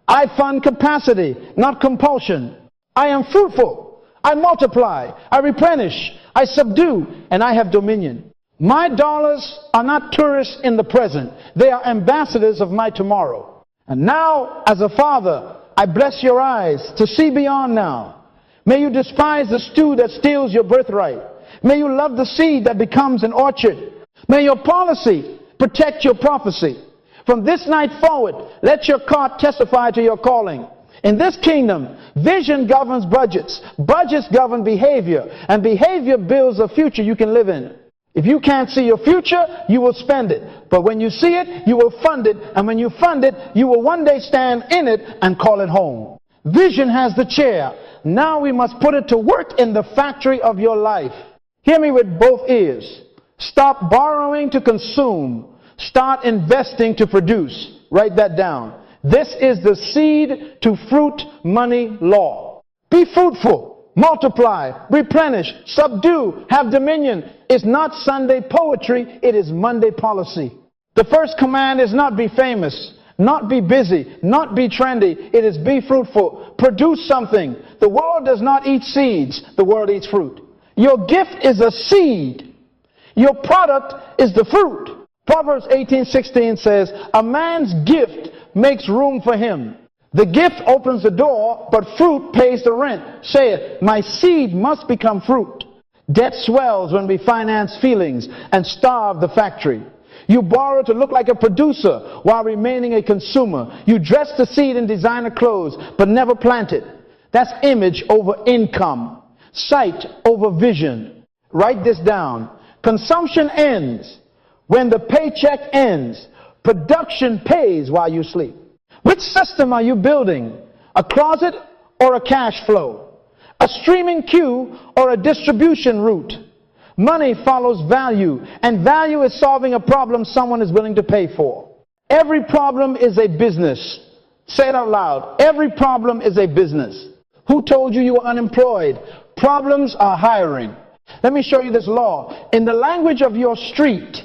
I fund capacity, not compulsion. I am fruitful. I multiply. I replenish. I subdue. And I have dominion. My dollars are not tourists in the present. They are ambassadors of my tomorrow. And now, as a father, I bless your eyes to see beyond now. May you despise the stew that steals your birthright. May you love the seed that becomes an orchard. May your policy protect your prophecy. From this night forward, let your cart testify to your calling. In this kingdom, vision governs budgets. Budgets govern behavior. And behavior builds a future you can live in. If you can't see your future, you will spend it. But when you see it, you will fund it. And when you fund it, you will one day stand in it and call it home. Vision has the chair. Now we must put it to work in the factory of your life. Hear me with both ears. Stop borrowing to consume. Start investing to produce. Write that down. This is the seed to fruit money law. Be fruitful. Multiply, replenish, subdue, have dominion. It's not Sunday poetry, it is Monday policy. The first command is not be famous, not be busy, not be trendy. It is be fruitful, produce something. The world does not eat seeds, the world eats fruit. Your gift is a seed. Your product is the fruit. Proverbs 18:16 says, a man's gift makes room for him. The gift opens the door, but fruit pays the rent. Say it, my seed must become fruit. Debt swells when we finance feelings and starve the factory. You borrow to look like a producer while remaining a consumer. You dress the seed in designer clothes, but never plant it. That's image over income. Sight over vision. Write this down. Consumption ends when the paycheck ends. Production pays while you sleep. Which system are you building? A closet or a cash flow? A streaming queue or a distribution route? Money follows value, and value is solving a problem someone is willing to pay for. Every problem is a business. Say it out loud. Every problem is a business. Who told you you were unemployed? Problems are hiring. Let me show you this law. In the language of your street,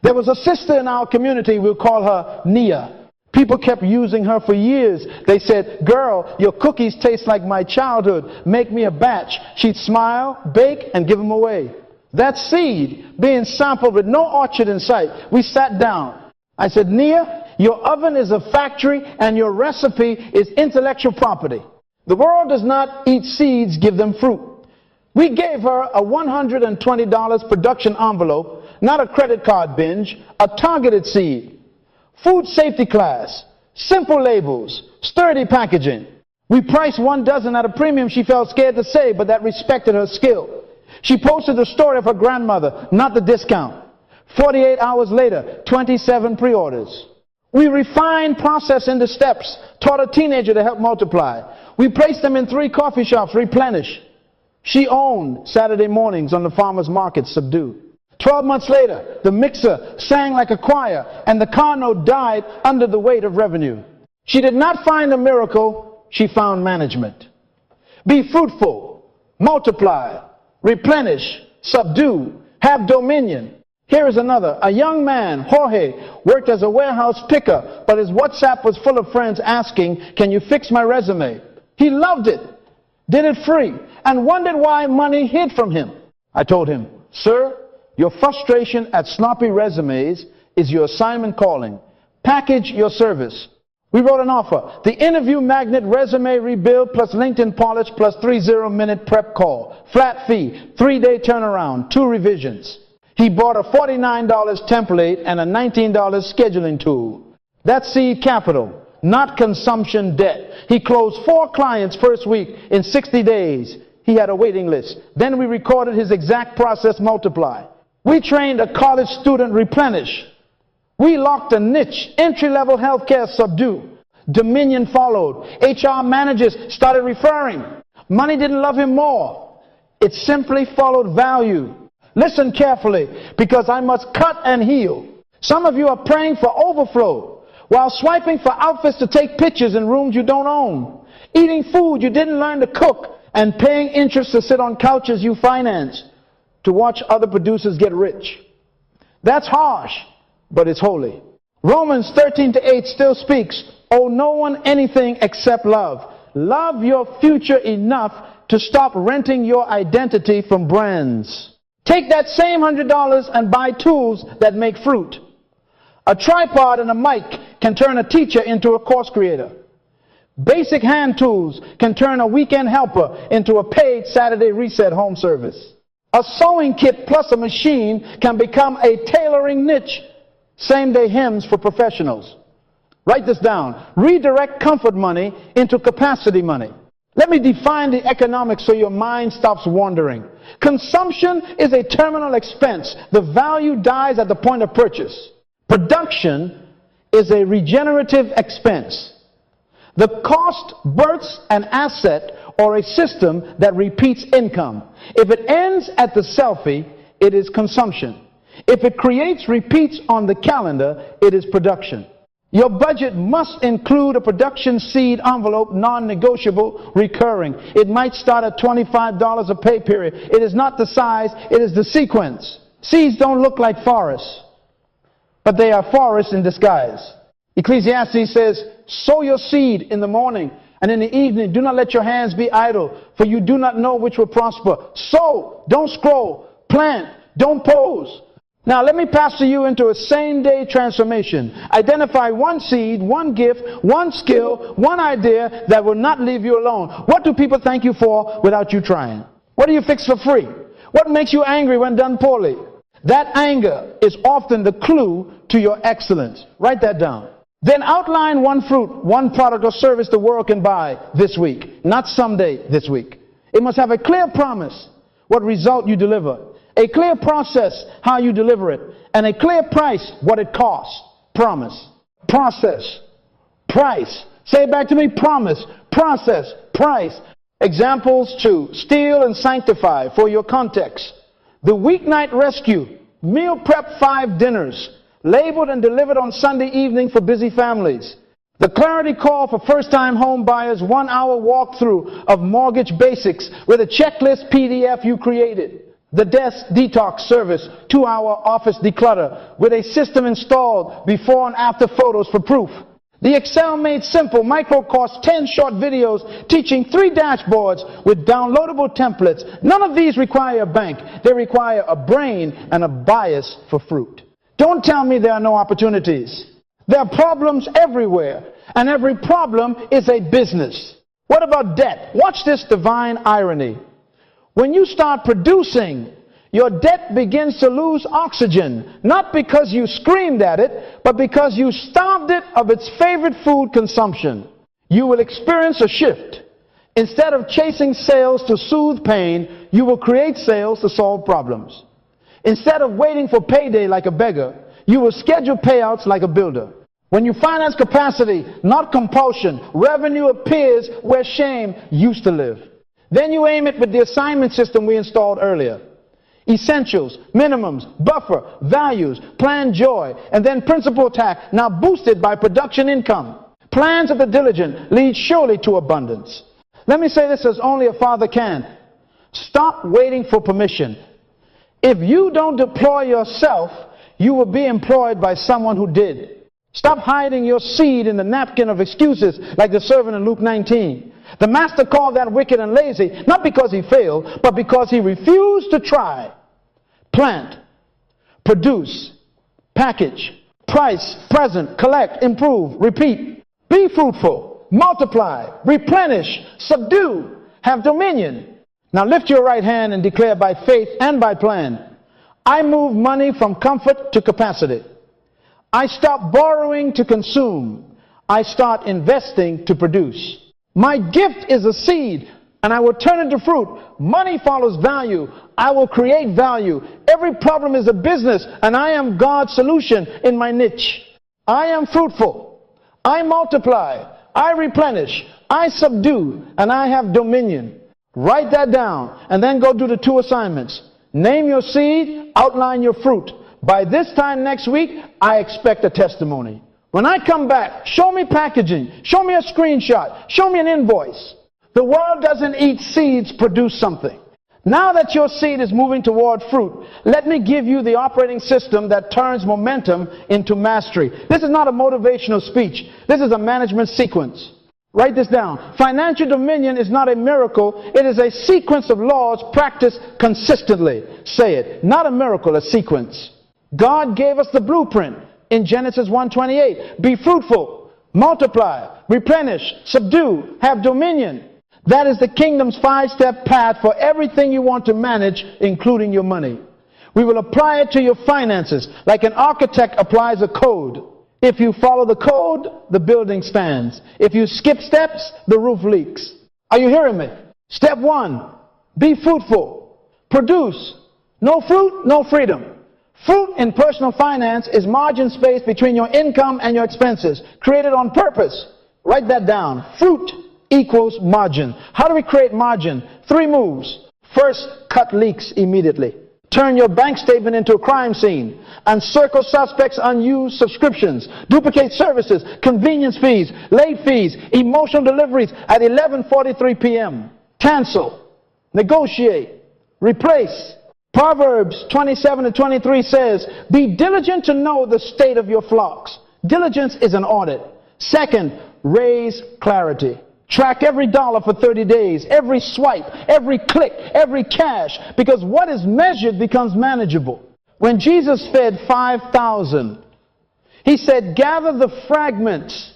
there was a sister in our community, we'll call her Nia. People kept using her for years. They said, girl, your cookies taste like my childhood. Make me a batch. She'd smile, bake, and give them away. That seed being sampled with no orchard in sight. We sat down. I said, Nia, your oven is a factory and your recipe is intellectual property. The world does not eat seeds, give them fruit. We gave her a $120 production envelope, not a credit card binge, a targeted seed. Food safety class, simple labels, sturdy packaging. We priced 1 dozen at a premium she felt scared to say, but that respected her skill. She posted the story of her grandmother, not the discount. 48 hours later, 27 pre-orders. We refined process into steps, taught a teenager to help multiply. We placed them in 3 coffee shops, replenish. She owned Saturday mornings on the farmer's market subdued. 12 months later, the mixer sang like a choir and the car note died under the weight of revenue. She did not find a miracle, she found management. Be fruitful, multiply, replenish, subdue, have dominion. Here is another. A young man, Jorge, worked as a warehouse picker, but his WhatsApp was full of friends asking, "Can you fix my resume?" He loved it, did it free, and wondered why money hid from him. I told him, "Sir, your frustration at sloppy resumes is your assignment calling. Package your service." We wrote an offer. The interview magnet resume rebuild plus LinkedIn polish plus 30-minute prep call. Flat fee, 3-day turnaround, 2 revisions. He bought a $49 template and a $19 scheduling tool. That's seed capital, not consumption debt. He closed 4 clients first week in 60 days. He had a waiting list. Then we recorded his exact process multiply. We trained a college student replenish. We locked a niche, entry-level healthcare subdue. Dominion followed. HR managers started referring. Money didn't love him more. It simply followed value. Listen carefully, because I must cut and heal. Some of you are praying for overflow while swiping for outfits to take pictures in rooms you don't own, eating food you didn't learn to cook, and paying interest to sit on couches you finance to watch other producers get rich. That's harsh, but it's holy. Romans 13:8 still speaks, "Owe no one anything except love." Love your future enough to stop renting your identity from brands. Take that same $100 and buy tools that make fruit. A tripod and a mic can turn a teacher into a course creator. Basic hand tools can turn a weekend helper into a paid Saturday reset home service. A sewing kit plus a machine can become a tailoring niche. Same-day hymns for professionals. Write this down. Redirect comfort money into capacity money. Let me define the economics so your mind stops wandering. Consumption is a terminal expense. The value dies at the point of purchase. Production is a regenerative expense. The cost births an asset or a system that repeats income. If it ends at the selfie, it is consumption. If it creates repeats on the calendar, it is production. Your budget must include a production seed envelope, non-negotiable, recurring. It might start at $25 a pay period. It is not the size, it is the sequence. Seeds don't look like forests, but they are forests in disguise. Ecclesiastes says, "Sow your seed in the morning, and in the evening do not let your hands be idle, for you do not know which will prosper." Sow, don't scroll. Plant, don't pose. Now let me pastor you into a same-day transformation. Identify one seed, one gift, one skill, one idea that will not leave you alone. What do people thank you for without you trying? What do you fix for free? What makes you angry when done poorly? That anger is often the clue to your excellence. Write that down. Then outline one fruit, one product or service the world can buy this week, not someday this week. It must have a clear promise, what result you deliver. A clear process, how you deliver it. And a clear price, what it costs. Promise. Process. Price. Say it back to me. Promise. Process. Price. Examples 2. Steal and sanctify for your context. The weeknight rescue. Meal prep 5 dinners. Labeled and delivered on Sunday evening for busy families. The clarity call for first-time home buyers. 1-hour walkthrough of mortgage basics with a checklist PDF you created. The desk detox service, 2-hour office declutter with a system installed, before and after photos for proof. The Excel made simple micro course, 10 short videos teaching 3 dashboards with downloadable templates. None of these require a bank. They require a brain and a bias for fruit. Don't tell me there are no opportunities. There are problems everywhere, and every problem is a business. What about debt? Watch this divine irony. When you start producing, your debt begins to lose oxygen, not because you screamed at it, but because you starved it of its favorite food consumption. You will experience a shift. Instead of chasing sales to soothe pain, you will create sales to solve problems. Instead of waiting for payday like a beggar, you will schedule payouts like a builder. When you finance capacity, not compulsion, revenue appears where shame used to live. Then you aim it with the assignment system we installed earlier. Essentials, minimums, buffer, values, plan joy, and then principal attack, now boosted by production income. Plans of the diligent lead surely to abundance. Let me say this as only a father can. Stop waiting for permission. If you don't deploy yourself, you will be employed by someone who did. Stop hiding your seed in the napkin of excuses like the servant in Luke 19. The master called that wicked and lazy, not because he failed, but because he refused to try. Plant, produce, package, price, present, collect, improve, repeat. Be fruitful, multiply, replenish, subdue, have dominion. Now lift your right hand and declare by faith and by plan, I move money from comfort to capacity. I stop borrowing to consume. I start investing to produce. My gift is a seed, and I will turn into fruit. Money follows value. I will create value. Every problem is a business, and I am God's solution in my niche. I am fruitful. I multiply. I replenish. I subdue, and I have dominion. Write that down, and then go do the 2 assignments. Name your seed, outline your fruit. By this time next week, I expect a testimony. When I come back, show me packaging, show me a screenshot, show me an invoice. The world doesn't eat seeds, produce something. Now that your seed is moving toward fruit, let me give you the operating system that turns momentum into mastery. This is not a motivational speech. This is a management sequence. Write this down. Financial dominion is not a miracle. It is a sequence of laws practiced consistently. Say it. Not a miracle, a sequence. God gave us the blueprint in Genesis 1:28. Be fruitful, multiply, replenish, subdue, have dominion. That is the kingdom's 5-step path for everything you want to manage, including your money. We will apply it to your finances like an architect applies a code. If you follow the code, the building stands. If you skip steps, the roof leaks. Are you hearing me? Step 1, be fruitful. Produce. No fruit, no freedom. Fruit in personal finance is margin space between your income and your expenses, created on purpose. Write that down. Fruit equals margin. How do we create margin? 3 moves. First, cut leaks immediately. Turn your bank statement into a crime scene. Encircle suspects' unused subscriptions. Duplicate services, convenience fees, late fees, emotional deliveries at 11:43 p.m. Cancel. Negotiate. Replace. Proverbs 27:23 says, be diligent to know the state of your flocks. Diligence is an audit. Second, raise clarity. Track every dollar for 30 days, every swipe, every click, every cash, because what is measured becomes manageable. When Jesus fed 5,000, he said, gather the fragments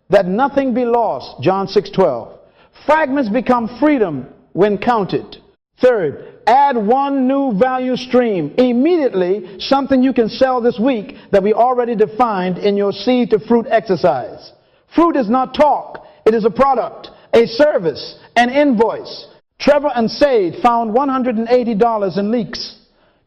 that nothing be lost, John 6:12. Fragments become freedom when counted. Third, add 1 new value stream. Immediately, something you can sell this week that we already defined in your seed to fruit exercise. Fruit is not talk. It is a product, a service, an invoice. Trevor and Sade found $180 in leaks,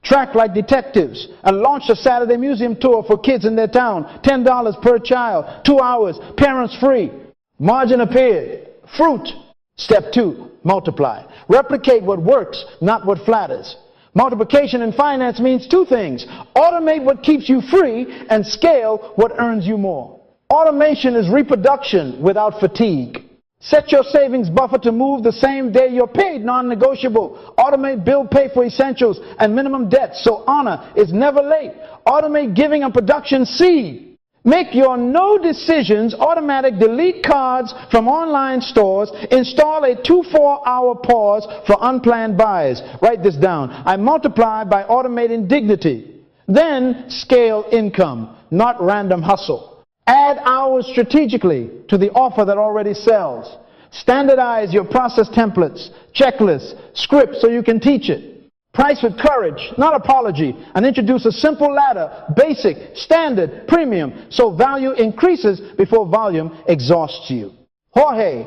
tracked like detectives, and launched a Saturday museum tour for kids in their town. $10 per child, 2 hours, parents free. Margin appeared. Fruit. Step 2, multiply. Replicate what works, not what flatters. Multiplication in finance means 2 things. Automate what keeps you free and scale what earns you more. Automation is reproduction without fatigue. Set your savings buffer to move the same day you're paid, non-negotiable. Automate bill pay for essentials and minimum debt so honor is never late. Automate giving and production seed. Make your no decisions automatic. Delete cards from online stores. Install a 2-4-hour pause for unplanned buys. Write this down. I multiply by automating dignity. Then scale income, not random hustle. Add hours strategically to the offer that already sells. Standardize your process templates, checklists, scripts so you can teach it. Price with courage, not apology, and introduce a simple ladder, basic, standard, premium, so value increases before volume exhausts you. Jorge,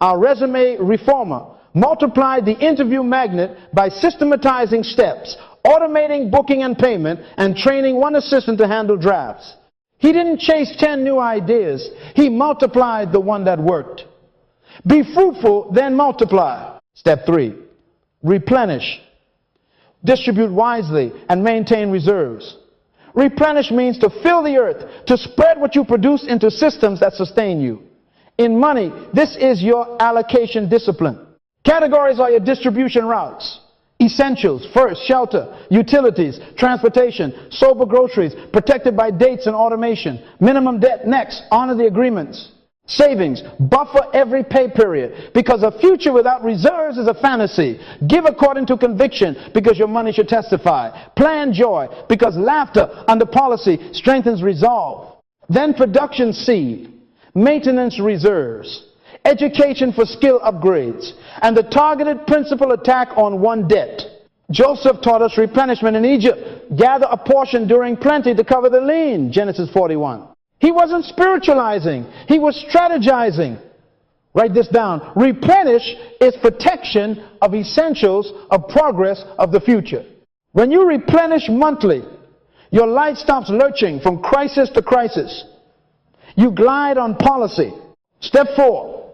our resume reformer, multiplied the interview magnet by systematizing steps, automating booking and payment, and training 1 assistant to handle drafts. He didn't chase 10 new ideas. He multiplied the one that worked. Be fruitful, then multiply. Step 3, replenish. Distribute wisely and maintain reserves. Replenish means to fill the earth, to spread what you produce into systems that sustain you. In money, this is your allocation discipline. Categories are your distribution routes. Essentials, first, shelter, utilities, transportation, sober groceries, protected by dates and automation. Minimum debt, next, honor the agreements. Savings, buffer every pay period, because a future without reserves is a fantasy. Give according to conviction, because your money should testify. Plan joy, because laughter under policy strengthens resolve. Then production seed, maintenance reserves, education for skill upgrades, and the targeted principal attack on one debt. Joseph taught us replenishment in Egypt. Gather a portion during plenty to cover the lien, Genesis 41. He wasn't spiritualizing, he was strategizing. Write this down. Replenish is protection of essentials of progress of the future. When you replenish monthly, your life stops lurching from crisis to crisis. You glide on policy. Step 4,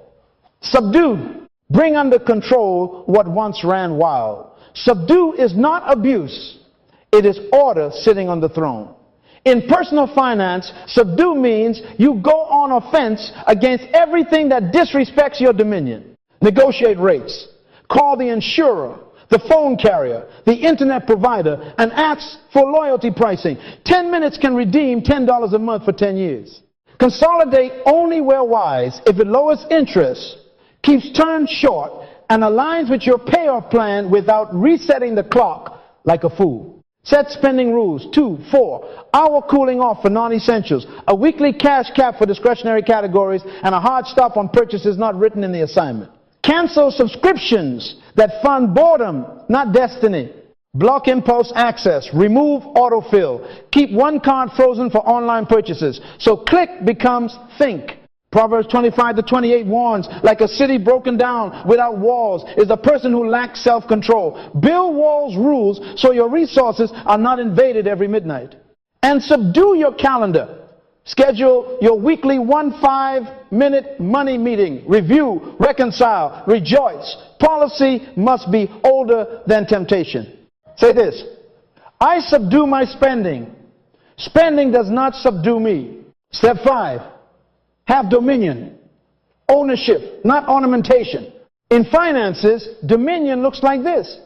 subdue. Bring under control what once ran wild. Subdue is not abuse. It is order sitting on the throne. In personal finance, subdue means you go on offense against everything that disrespects your dominion. Negotiate rates. Call the insurer, the phone carrier, the internet provider, and ask for loyalty pricing. 10 minutes can redeem $10 a month for 10 years. Consolidate only where wise if it lowers interest, keeps turns short, and aligns with your payoff plan without resetting the clock like a fool. Set spending rules. 2, 4, hour cooling off for non-essentials, a weekly cash cap for discretionary categories, and a hard stop on purchases not written in the assignment. Cancel subscriptions that fund boredom, not destiny. Block impulse access. Remove autofill. Keep one card frozen for online purchases. So click becomes think. Proverbs 25-28 warns, like a city broken down without walls is a person who lacks self-control. Build walls rules so your resources are not invaded every midnight. And subdue your calendar. Schedule your weekly 5-minute money meeting. Review, reconcile, rejoice. Policy must be older than temptation. Say this: I subdue my spending. Spending does not subdue me. Step 5. Have dominion. Ownership, not ornamentation. In finances, dominion looks like this: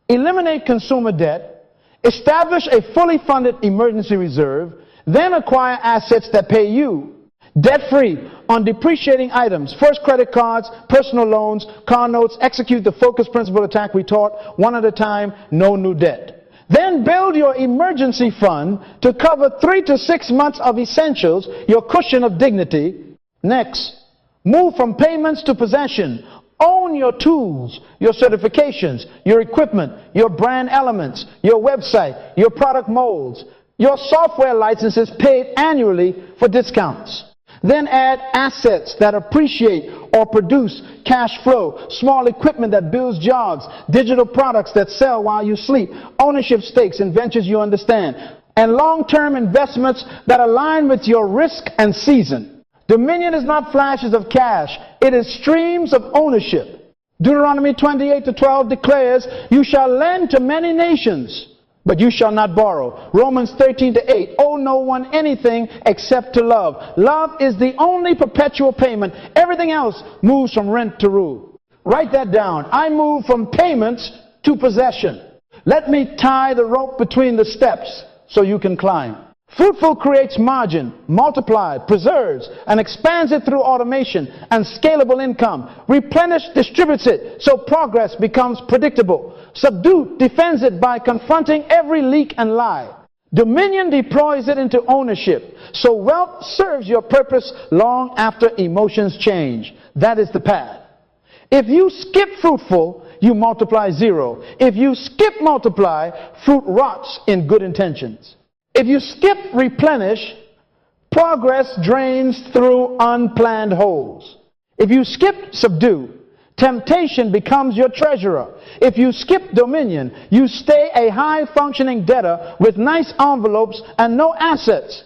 eliminate consumer debt, establish a fully funded emergency reserve, then acquire assets that pay you. Debt-free on depreciating items. First credit cards, personal loans, car notes. Execute the focus principle attack we taught, one at a time, no new debt. Then build your emergency fund to cover 3 to 6 months of essentials, your cushion of dignity. Next, move from payments to possession. Own your tools, your certifications, your equipment, your brand elements, your website, your product molds, your software licenses paid annually for discounts. Then add assets that appreciate or produce cash flow, small equipment that builds jobs, digital products that sell while you sleep, ownership stakes in ventures you understand, and long-term investments that align with your risk and season. Dominion is not flashes of cash. It is streams of ownership. Deuteronomy 28:12 declares, you shall lend to many nations, but you shall not borrow. Romans 13:8, owe no one anything except to love. Love is the only perpetual payment. Everything else moves from rent to rule. Write that down. I move from payments to possession. Let me tie the rope between the steps so you can climb. Fruitful creates margin, multiplies, preserves, and expands it through automation and scalable income. Replenish distributes it so progress becomes predictable. Subdue defends it by confronting every leak and lie. Dominion deploys it into ownership so wealth serves your purpose long after emotions change. That is the path. If you skip fruitful, you multiply 0. If you skip multiply, fruit rots in good intentions. If you skip replenish, progress drains through unplanned holes. If you skip subdue, temptation becomes your treasurer. If you skip dominion, you stay a high-functioning debtor with nice envelopes and no assets.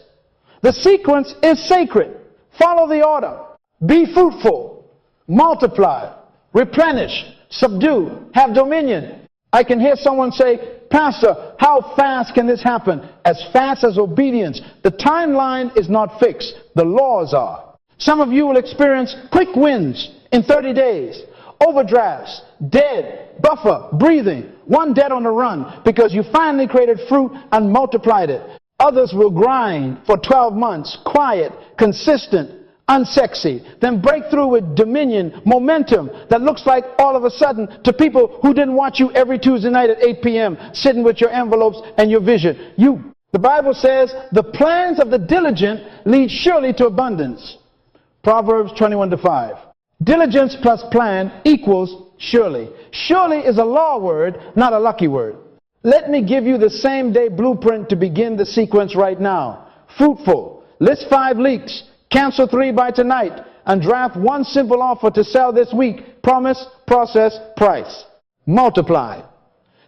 The sequence is sacred. Follow the order. Be fruitful, multiply, replenish, subdue, have dominion. I can hear someone say, Pastor, how fast can this happen? As fast as obedience. The timeline is not fixed. The laws are. Some of you will experience quick wins in 30 days. Overdrafts, dead, buffer, breathing, one dead on the run because you finally created fruit and multiplied it. Others will grind for 12 months, quiet, consistent, unsexy, then break through with dominion, momentum that looks like all of a sudden to people who didn't watch you every Tuesday night at 8 p.m. sitting with your envelopes and your vision. The Bible says, the plans of the diligent lead surely to abundance. Proverbs 21:5. Diligence plus plan equals surely. Surely is a law word, not a lucky word. Let me give you the same day blueprint to begin the sequence right now. Fruitful. List 5 leaks. Cancel 3 by tonight. And draft 1 simple offer to sell this week. Promise, process, price. Multiply.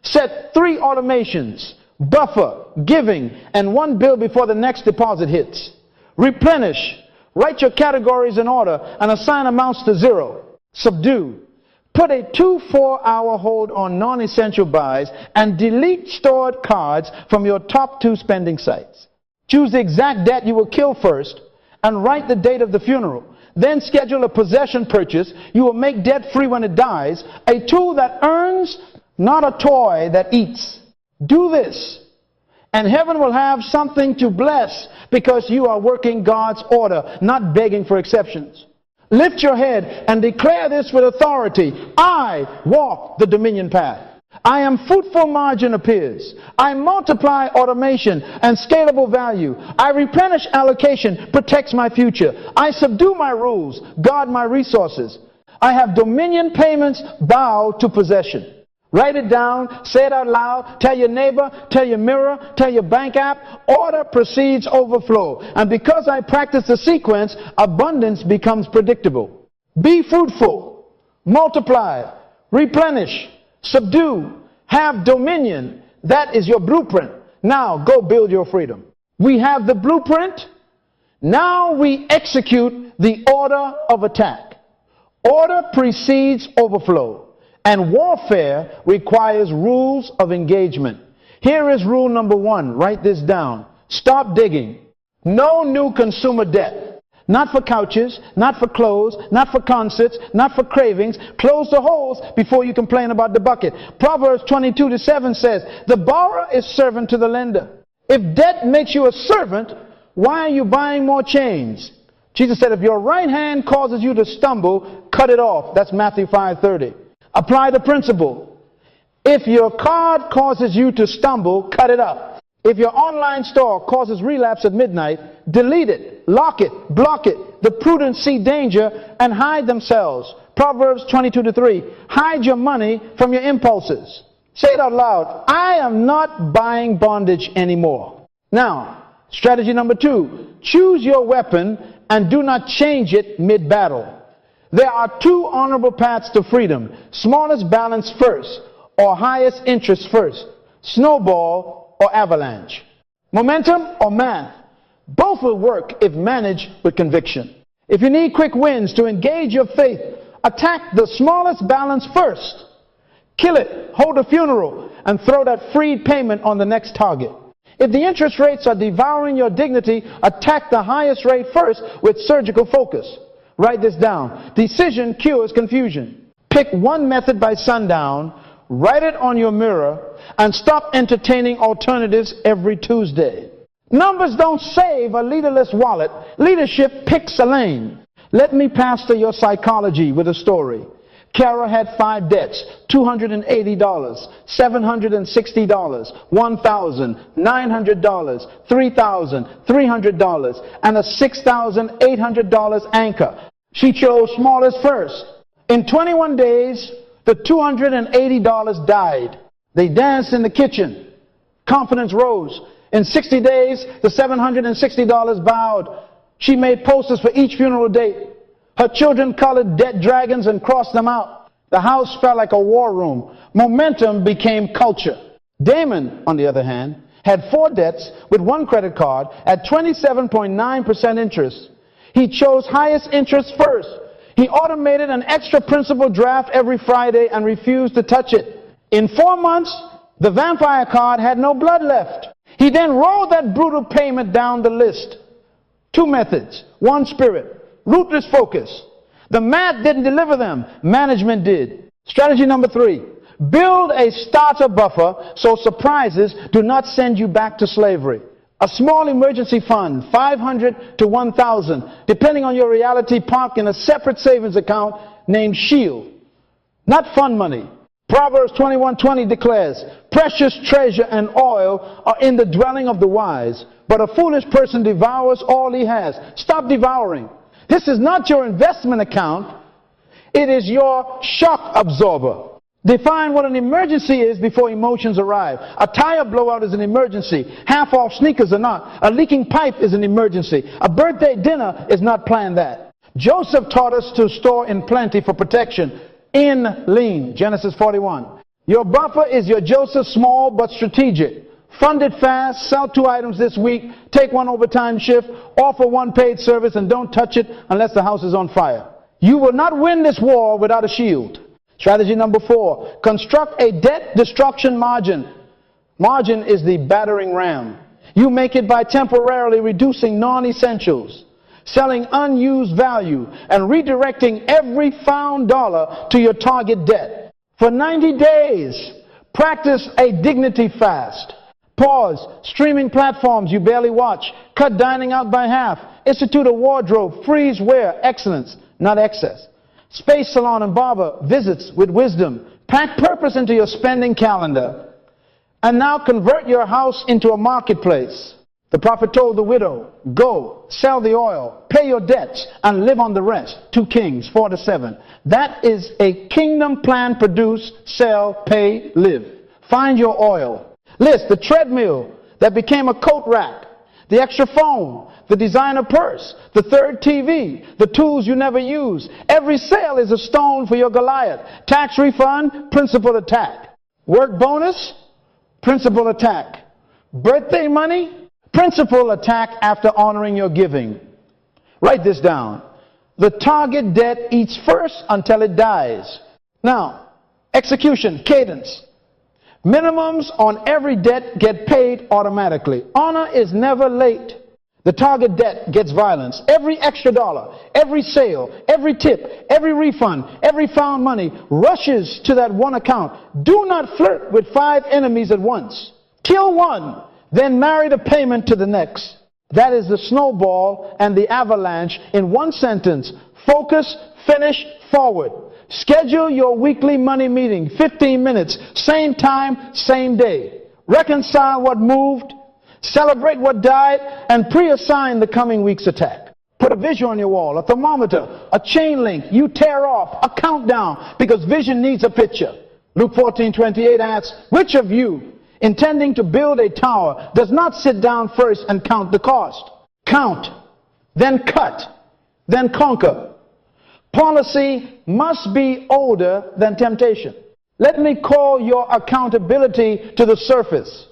Set 3 automations. Buffer, giving, and 1 bill before the next deposit hits. Replenish. Write your categories in order and assign amounts to 0. Subdue. Put a 2-4-hour hold on non-essential buys and delete stored cards from your top 2 spending sites. Choose the exact debt you will kill first and write the date of the funeral. Then schedule a possession purchase you will make debt-free when it dies, a tool that earns, not a toy that eats. Do this, and heaven will have something to bless because you are working God's order, not begging for exceptions. Lift your head and declare this with authority. I walk the dominion path. I am fruitful, margin appears. I multiply automation and scalable value. I replenish allocation, protects my future. I subdue my rules, guard my resources. I have dominion, payments, bow to possession. Write it down, say it out loud, tell your neighbor, tell your mirror, tell your bank app. Order precedes overflow. And because I practice the sequence, abundance becomes predictable. Be fruitful, multiply, replenish, subdue, have dominion. That is your blueprint. Now go build your freedom. We have the blueprint. Now we execute the order of attack. Order precedes overflow. And warfare requires rules of engagement. Here is rule number 1. Write this down. Stop digging. No new consumer debt. Not for couches, not for clothes, not for concerts, not for cravings. Close the holes before you complain about the bucket. Proverbs 22:7 says, the borrower is servant to the lender. If debt makes you a servant, why are you buying more chains? Jesus said, if your right hand causes you to stumble, cut it off. That's Matthew 5:30. Apply the principle. If your card causes you to stumble, cut it up. If your online store causes relapse at midnight, delete it, lock it, block it. The prudent see danger and hide themselves. Proverbs 22:3. Hide your money from your impulses. Say it out loud. I am not buying bondage anymore. Now, strategy number 2. Choose your weapon and do not change it mid-battle. There are 2 honorable paths to freedom. Smallest balance first, or highest interest first. Snowball or avalanche. Momentum or math. Both will work if managed with conviction. If you need quick wins to engage your faith, attack the smallest balance first. Kill it, hold a funeral, and throw that freed payment on the next target. If the interest rates are devouring your dignity, attack the highest rate first with surgical focus. Write this down. Decision cures confusion. Pick one method by sundown, write it on your mirror, and stop entertaining alternatives every Tuesday. Numbers don't save a leaderless wallet. Leadership picks a lane. Let me pastor your psychology with a story. Kara had 5 debts, $280, $760, $1,000, $900, $3,000, $300, and a $6,800 anchor. She chose smallest first. In 21 days, the $280 died. They danced in the kitchen. Confidence rose. In 60 days, the $760 bowed. She made posters for each funeral date. Her children colored dead dragons and crossed them out. The house felt like a war room. Momentum became culture. Damon, on the other hand, had 4 debts with 1 credit card at 27.9% interest. He chose highest interest first. He automated an extra principal draft every Friday and refused to touch it. In 4 months, the vampire card had no blood left. He then rolled that brutal payment down the list. 2 methods, 1 spirit, ruthless focus. The math didn't deliver them, management did. Strategy number 3, build a starter buffer so surprises do not send you back to slavery. A small emergency fund, 500 to 1,000, depending on your reality, parked in a separate savings account named Shield. Not fund money. Proverbs 21:20 declares, precious treasure and oil are in the dwelling of the wise, but a foolish person devours all he has. Stop devouring. This is not your investment account. It is your shock absorber. Define what an emergency is before emotions arrive. A tire blowout is an emergency. Half-off sneakers are not. A leaking pipe is an emergency. A birthday dinner is not planned that. Joseph taught us to store in plenty for protection. In lean, Genesis 41. Your buffer is your Joseph, small but strategic. Fund it fast, sell 2 items this week, take 1 overtime shift, offer 1 paid service, and don't touch it unless the house is on fire. You will not win this war without a shield. Strategy number 4, construct a debt destruction margin. Margin is the battering ram. You make it by temporarily reducing non-essentials, selling unused value, and redirecting every found dollar to your target debt. For 90 days, practice a dignity fast. Pause streaming platforms you barely watch. Cut dining out by half. Institute a wardrobe. Freeze wear excellence, not excess. Space salon and barber visits with wisdom. Pack purpose into your spending calendar. And now convert your house into a marketplace. The prophet told the widow, go, sell the oil, pay your debts, and live on the rest. 2 Kings 4-7. That is a kingdom plan: produce, sell, pay, live. Find your oil. List the treadmill that became a coat rack, the extra phone, the designer purse, the 3rd TV, the tools you never use. Every sale is a stone for your Goliath. Tax refund, principal attack. Work bonus, principal attack. Birthday money, principal attack after honoring your giving. Write this down. The target debt eats first until it dies. Now, execution, cadence. Minimums on every debt get paid automatically. Honor is never late. The target debt gets violence. Every extra dollar, every sale, every tip, every refund, every found money rushes to that one account. Do not flirt with 5 enemies at once. Kill one, then marry the payment to the next. That is the snowball and the avalanche in one sentence. Focus, finish, forward. Schedule your weekly money meeting, 15 minutes, same time, same day. Reconcile what moved, celebrate what died, and pre-assign the coming week's attack. Put a visual on your wall, a thermometer, a chain link you tear off, a countdown, because vision needs a picture. Luke 14:28 asks, which of you, intending to build a tower, does not sit down first and count the cost? Count, then cut, then conquer. Policy must be older than temptation. Let me call your accountability to the surface.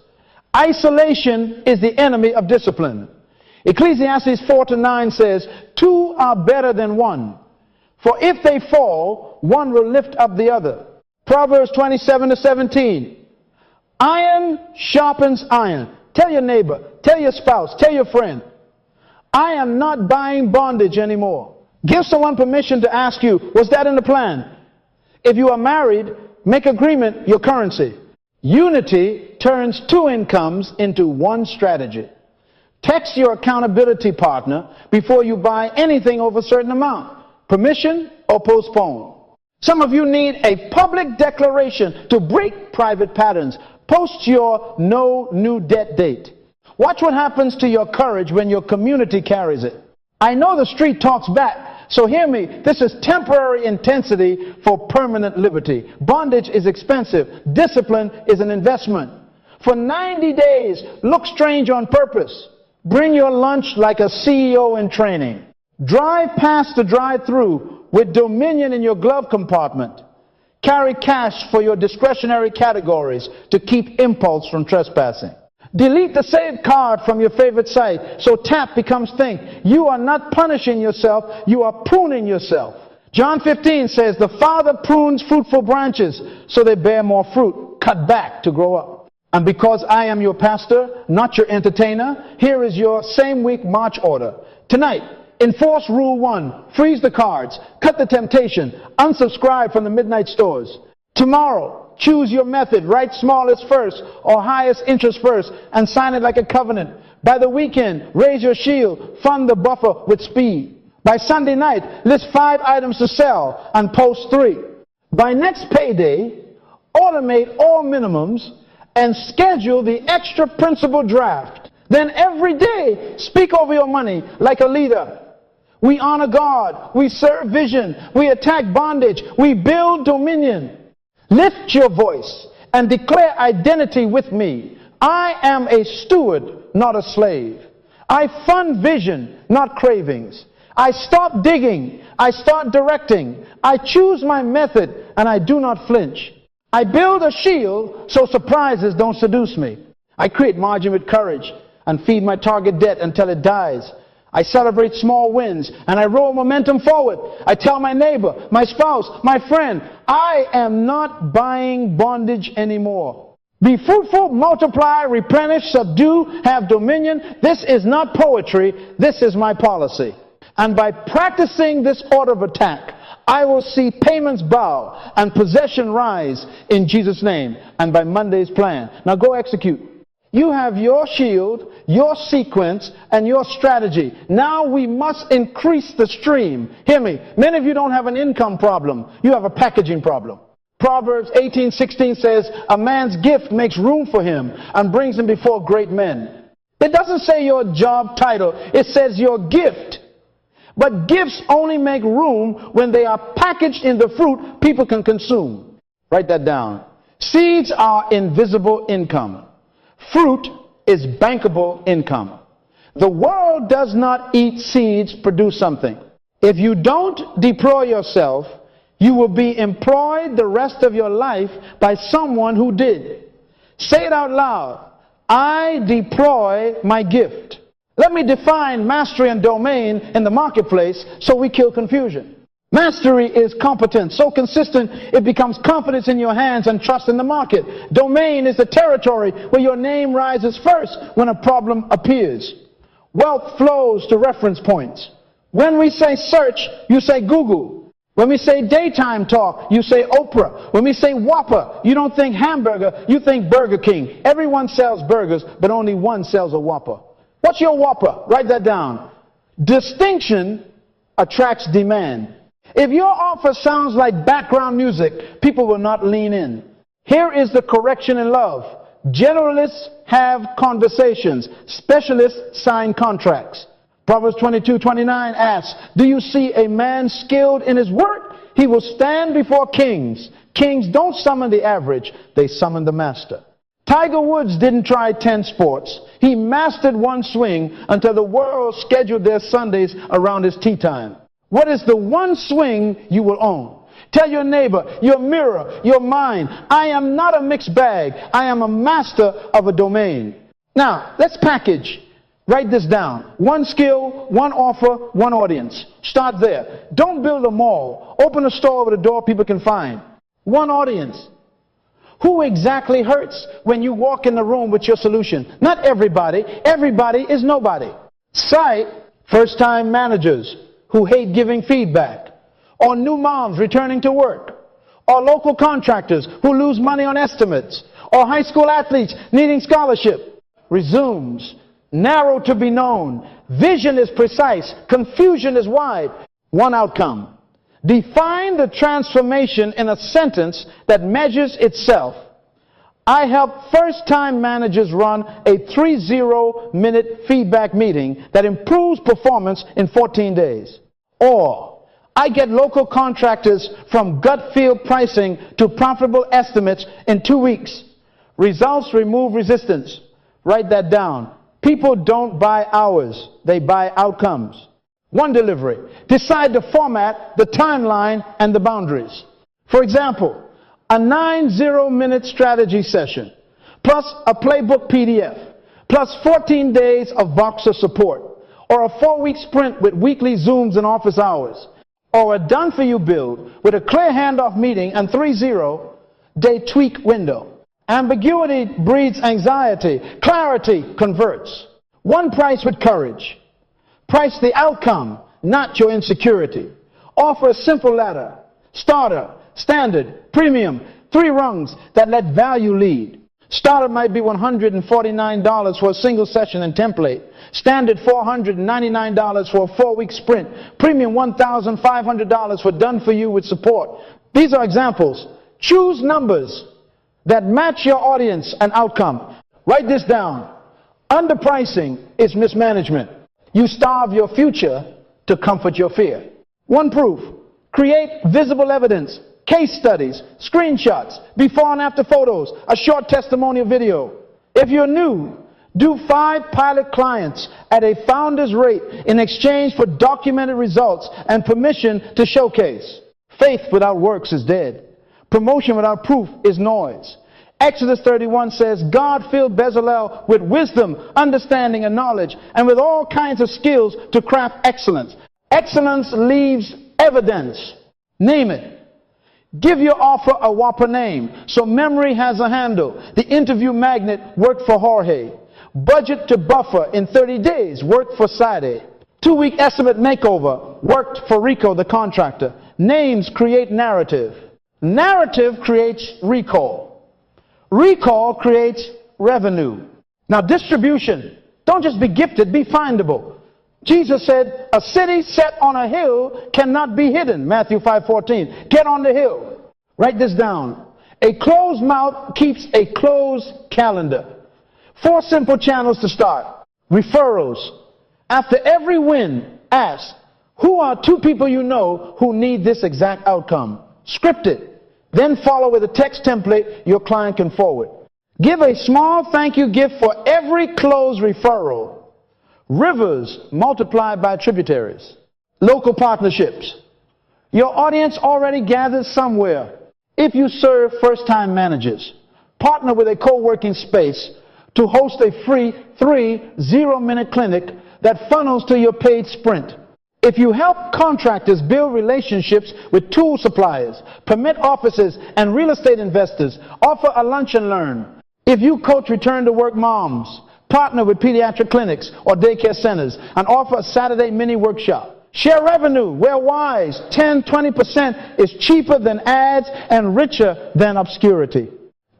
Isolation is the enemy of discipline. Ecclesiastes 4:9 says, 2 are better than 1, for if they fall, one will lift up the other. Proverbs 27:17. Iron sharpens iron. Tell your neighbor, tell your spouse, tell your friend, I am not buying bondage anymore. Give someone permission to ask you, was that in the plan? If you are married, make agreement your currency. Unity turns 2 incomes into 1 strategy. Text your accountability partner before you buy anything over a certain amount. Permission or postpone. Some of you need a public declaration to break private patterns. Post your no new debt date. Watch what happens to your courage when your community carries it. I know the street talks back, so hear me. This is temporary intensity for permanent liberty. Bondage is expensive. Discipline is an investment. For 90 days, look strange on purpose. Bring your lunch like a CEO in training. Drive past the drive-thru with dominion in your glove compartment. Carry cash for your discretionary categories to keep impulse from trespassing. Delete the saved card from your favorite site so tap becomes think. You are not punishing yourself, you are pruning yourself. John 15 says, the Father prunes fruitful branches so they bear more fruit. Cut back to grow up. And because I am your pastor, not your entertainer, here is your same week march order. Tonight, enforce Rule 1. Freeze the cards. Cut the temptation. Unsubscribe from the midnight stores. Tomorrow, choose your method. Write smallest first or highest interest first and sign it like a covenant. By the weekend, raise your shield. Fund the buffer with speed. By Sunday night, list 5 items to sell and post 3. By next payday, automate all minimums and schedule the extra principal draft. Then every day, speak over your money like a leader. We honor God. We serve vision. We attack bondage. We build dominion. Lift your voice and declare identity with me. I am a steward, not a slave. I fund vision, not cravings. I stop digging. I start directing. I choose my method and I do not flinch. I build a shield so surprises don't seduce me. I create margin with courage and feed my target debt until it dies. I celebrate small wins and I roll momentum forward. I tell my neighbor, my spouse, my friend, I am not buying bondage anymore. Be fruitful, multiply, replenish, subdue, have dominion. This is not poetry. This is my policy. And by practicing this order of attack, I will see payments bow and possession rise in Jesus' name and by Monday's plan. Now go execute. You have your shield, your sequence, and your strategy. Now we must increase the stream. Hear me. Many of you don't have an income problem. You have a packaging problem. Proverbs 18:16 says, a man's gift makes room for him and brings him before great men. It doesn't say your job title. It says your gift. But gifts only make room when they are packaged in the fruit people can consume. Write that down. Seeds are invisible income. Fruit is bankable income. The world does not eat seeds, produce something. If you don't deploy yourself, you will be employed the rest of your life by someone who did. Say it out loud. I deploy my gift. Let me define mastery and domain in the marketplace so we kill confusion. Mastery is competence, so consistent it becomes confidence in your hands and trust in the market. Domain is the territory where your name rises first when a problem appears. Wealth flows to reference points. When we say search, you say Google. When we say daytime talk, you say Oprah. When we say Whopper, you don't think hamburger, you think Burger King. Everyone sells burgers, but only one sells a Whopper. What's your Whopper? Write that down. Distinction attracts demand. If your offer sounds like background music, people will not lean in. Here is the correction in love. Generalists have conversations. Specialists sign contracts. Proverbs 22:29 asks, do you see a man skilled in his work? He will stand before kings. Kings don't summon the average. They summon the master. Tiger Woods didn't try 10 sports. He mastered one swing until the world scheduled their Sundays around his tee time. What is the one swing you will own? Tell your neighbor, your mirror, your mind, I am not a mixed bag. I am a master of a domain. Now, let's package. Write this down. One skill, one offer, one audience. Start there. Don't build a mall. Open a store over the door people can find. One audience. Who exactly hurts when you walk in the room with your solution? Not everybody. Everybody is nobody. Cite first-time managers who hate giving feedback, or new moms returning to work, or local contractors who lose money on estimates, or high school athletes needing scholarship. Resumes. Narrow to be known. Vision is precise. Confusion is wide. One outcome. Define the transformation in a sentence that measures itself. I help first-time managers run a 30-minute feedback meeting that improves performance in 14 days. Or, I get local contractors from gut feel pricing to profitable estimates in 2 weeks. Results remove resistance. Write that down. People don't buy hours, they buy outcomes. One delivery. Decide the format, the timeline, and the boundaries. For example, a 90-minute strategy session, plus a playbook PDF, plus 14 days of Boxer support, or a 4-week sprint with weekly Zooms and office hours. or a done-for-you build with a clear handoff meeting and 30-day tweak window. Ambiguity breeds anxiety. Clarity converts. One price with courage. Price the outcome, not your insecurity. Offer a simple ladder. Starter, standard, premium, 3 rungs that let value lead. Starter might be $149 for a single session and template. Standard $499 for a 4-week sprint. Premium $1,500 for done for you with support. These are examples. Choose numbers that match your audience and outcome. Write this down. Underpricing is mismanagement. You starve your future to comfort your fear. One proof. Create visible evidence. Case studies, screenshots, before and after photos, a short testimonial video. If you're new, do 5 pilot clients at a founder's rate in exchange for documented results and permission to showcase. Faith without works is dead. Promotion without proof is noise. Exodus 31 says, God filled Bezalel with wisdom, understanding, and knowledge, and with all kinds of skills to craft excellence. Excellence leaves evidence. Name it. Give your offer a whopper name so memory has a handle. The interview magnet worked for Jorge. Budget to buffer in 30 days worked for Sade. 2-week estimate makeover worked for Rico the contractor. Names create narrative. Narrative creates recall. Recall creates revenue. Now distribution. Don't just be gifted, be findable. Jesus said, a city set on a hill cannot be hidden. Matthew 5:14. Get on the hill. Write this down. A closed mouth keeps a closed calendar. 4 simple channels to start. Referrals. After every win, ask, who are 2 people you know who need this exact outcome? Script it. Then follow with a text template your client can forward. Give a small thank you gift for every closed referral. Rivers multiplied by tributaries. Local partnerships. Your audience already gathers somewhere. If you serve first-time managers, partner with a co-working space to host a free 3 0-minute clinic that funnels to your paid sprint. If you help contractors build relationships with tool suppliers, permit offices and real estate investors, offer a lunch and learn. If you coach return-to-work moms, partner with pediatric clinics or daycare centers, and offer a Saturday mini workshop. Share revenue where wise. 10-20% is cheaper than ads and richer than obscurity.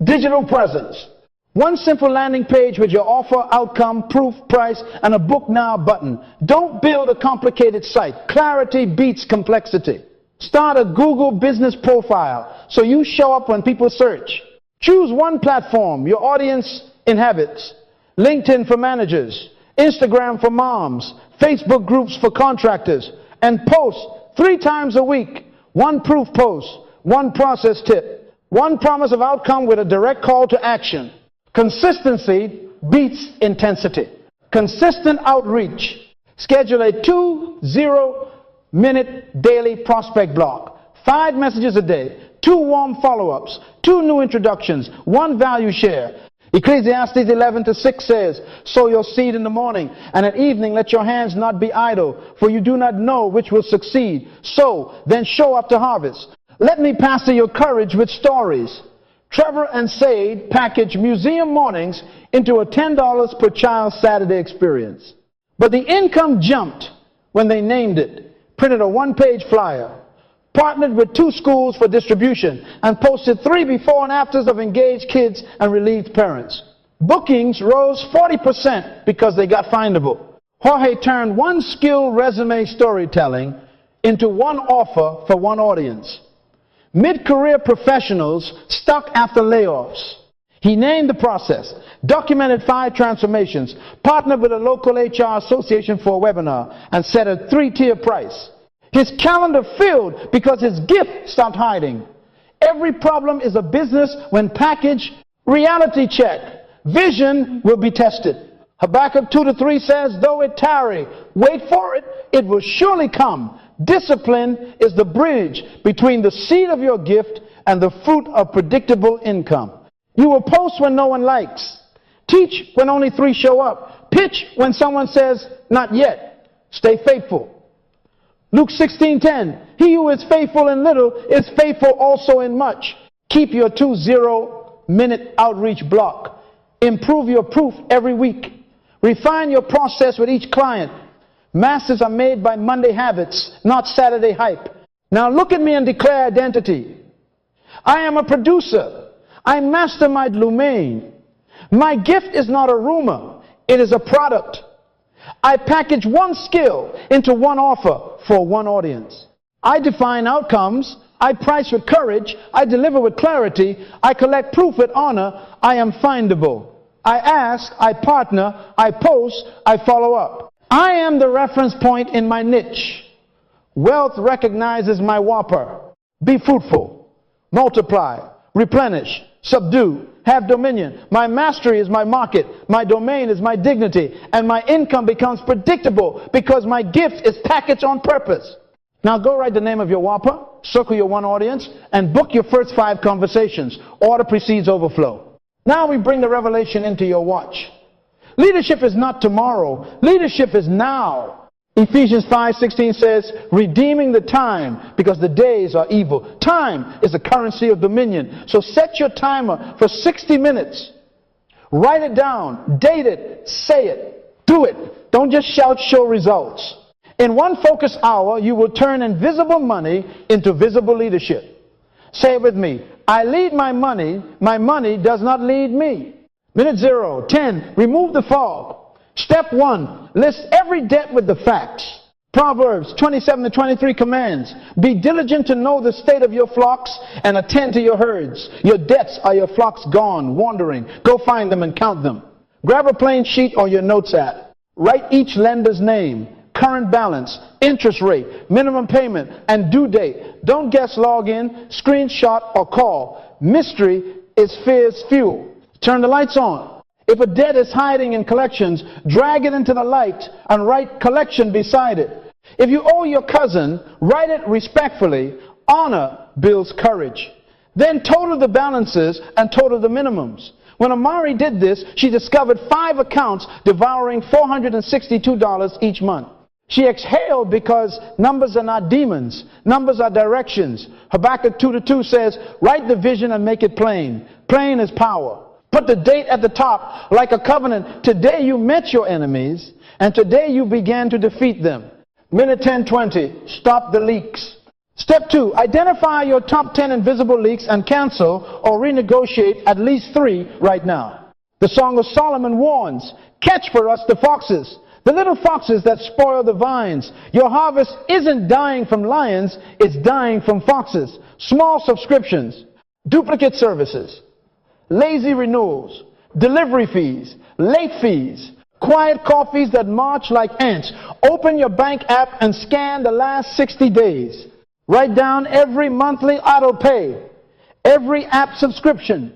Digital presence. One simple landing page with your offer, outcome, proof, price, and a book now button. Don't build a complicated site. Clarity beats complexity. Start a Google business profile so you show up when people search. Choose one platform your audience inhabits. LinkedIn for managers, Instagram for moms, Facebook groups for contractors, and post 3 times a week. 1 proof post, 1 process tip, 1 promise of outcome with a direct call to action. Consistency beats intensity. Consistent outreach. Schedule a 2 0-minute daily prospect block. 5 messages a day, 2 warm follow-ups, 2 new introductions, 1 value share. Ecclesiastes 11:6 says, sow your seed in the morning, and at evening let your hands not be idle, for you do not know which will succeed. Sow, then show up to harvest. Let me pastor your courage with stories. Trevor and Sade package museum mornings into a $10 per child Saturday experience. But the income jumped when they named it, printed a 1-page flyer, partnered with 2 schools for distribution, and posted 3 before and afters of engaged kids and relieved parents. Bookings rose 40% because they got findable. Jorge turned 1 skill resume storytelling into 1 offer for 1 audience. Mid-career professionals stuck after layoffs. He named the process, documented 5 transformations, partnered with a local HR association for a webinar, and set a 3-tier price. His calendar filled because his gift stopped hiding. Every problem is a business when packaged. Reality check. Vision will be tested. Habakkuk 2-3 says, though it tarry, wait for it, it will surely come. Discipline is the bridge between the seed of your gift and the fruit of predictable income. You will post when no one likes. Teach when only 3 show up. Pitch when someone says, not yet. Stay faithful. Luke 16:10, he who is faithful in little is faithful also in much. Keep your 20-minute outreach block. Improve your proof every week. Refine your process with each client. Masters are made by Monday habits, not Saturday hype. Now look at me and declare identity. I am a producer. I master my domain. My gift is not a rumor. It is a product. I package one skill into one offer for one audience. I define outcomes. I price with courage. I deliver with clarity. I collect proof with honor. I am findable. I ask. I partner. I post. I follow up. I am the reference point in my niche. Wealth recognizes my whopper. Be fruitful. Multiply. Replenish. Subdue. Have dominion. My mastery is my market. My domain is my dignity. And my income becomes predictable because my gift is packaged on purpose. Now go write the name of your whopper, circle your one audience, and book your first 5 conversations. Order precedes overflow. Now we bring the revelation into your watch. Leadership is not tomorrow. Leadership is now. Ephesians 5:16 says, redeeming the time because the days are evil. Time is the currency of dominion. So set your timer for 60 minutes. Write it down. Date it. Say it. Do it. Don't just shout, show results. In one focus hour, you will turn invisible money into visible leadership. Say it with me. I lead my money does not lead me. Minute 0, 10, remove the fog. Step 1, list every debt with the facts. Proverbs 27-23 commands, be diligent to know the state of your flocks and attend to your herds. Your debts are your flocks gone, wandering. Go find them and count them. Grab a plain sheet or your notes app. Write each lender's name, current balance, interest rate, minimum payment, and due date. Don't guess, log in, screenshot, or call. Mystery is fear's fuel. Turn the lights on. If a debt is hiding in collections, drag it into the light and write collection beside it. If you owe your cousin, write it respectfully. Honor builds courage. Then total the balances and total the minimums. When Amari did this, she discovered 5 accounts devouring $462 each month. She exhaled because numbers are not demons. Numbers are directions. Habakkuk 2:2 says, write the vision and make it plain. Plain is power. Put the date at the top like a covenant. Today you met your enemies, and today you began to defeat them. Minute 10:20, stop the leaks. Step 2, identify your top 10 invisible leaks and cancel or renegotiate at least 3 right now. The Song of Solomon warns, catch for us the foxes, the little foxes that spoil the vines. Your harvest isn't dying from lions, it's dying from foxes. Small subscriptions, duplicate services, lazy renewals, delivery fees, late fees, quiet coffees that march like ants. Open your bank app and scan the last 60 days. Write down every monthly auto pay, every app subscription,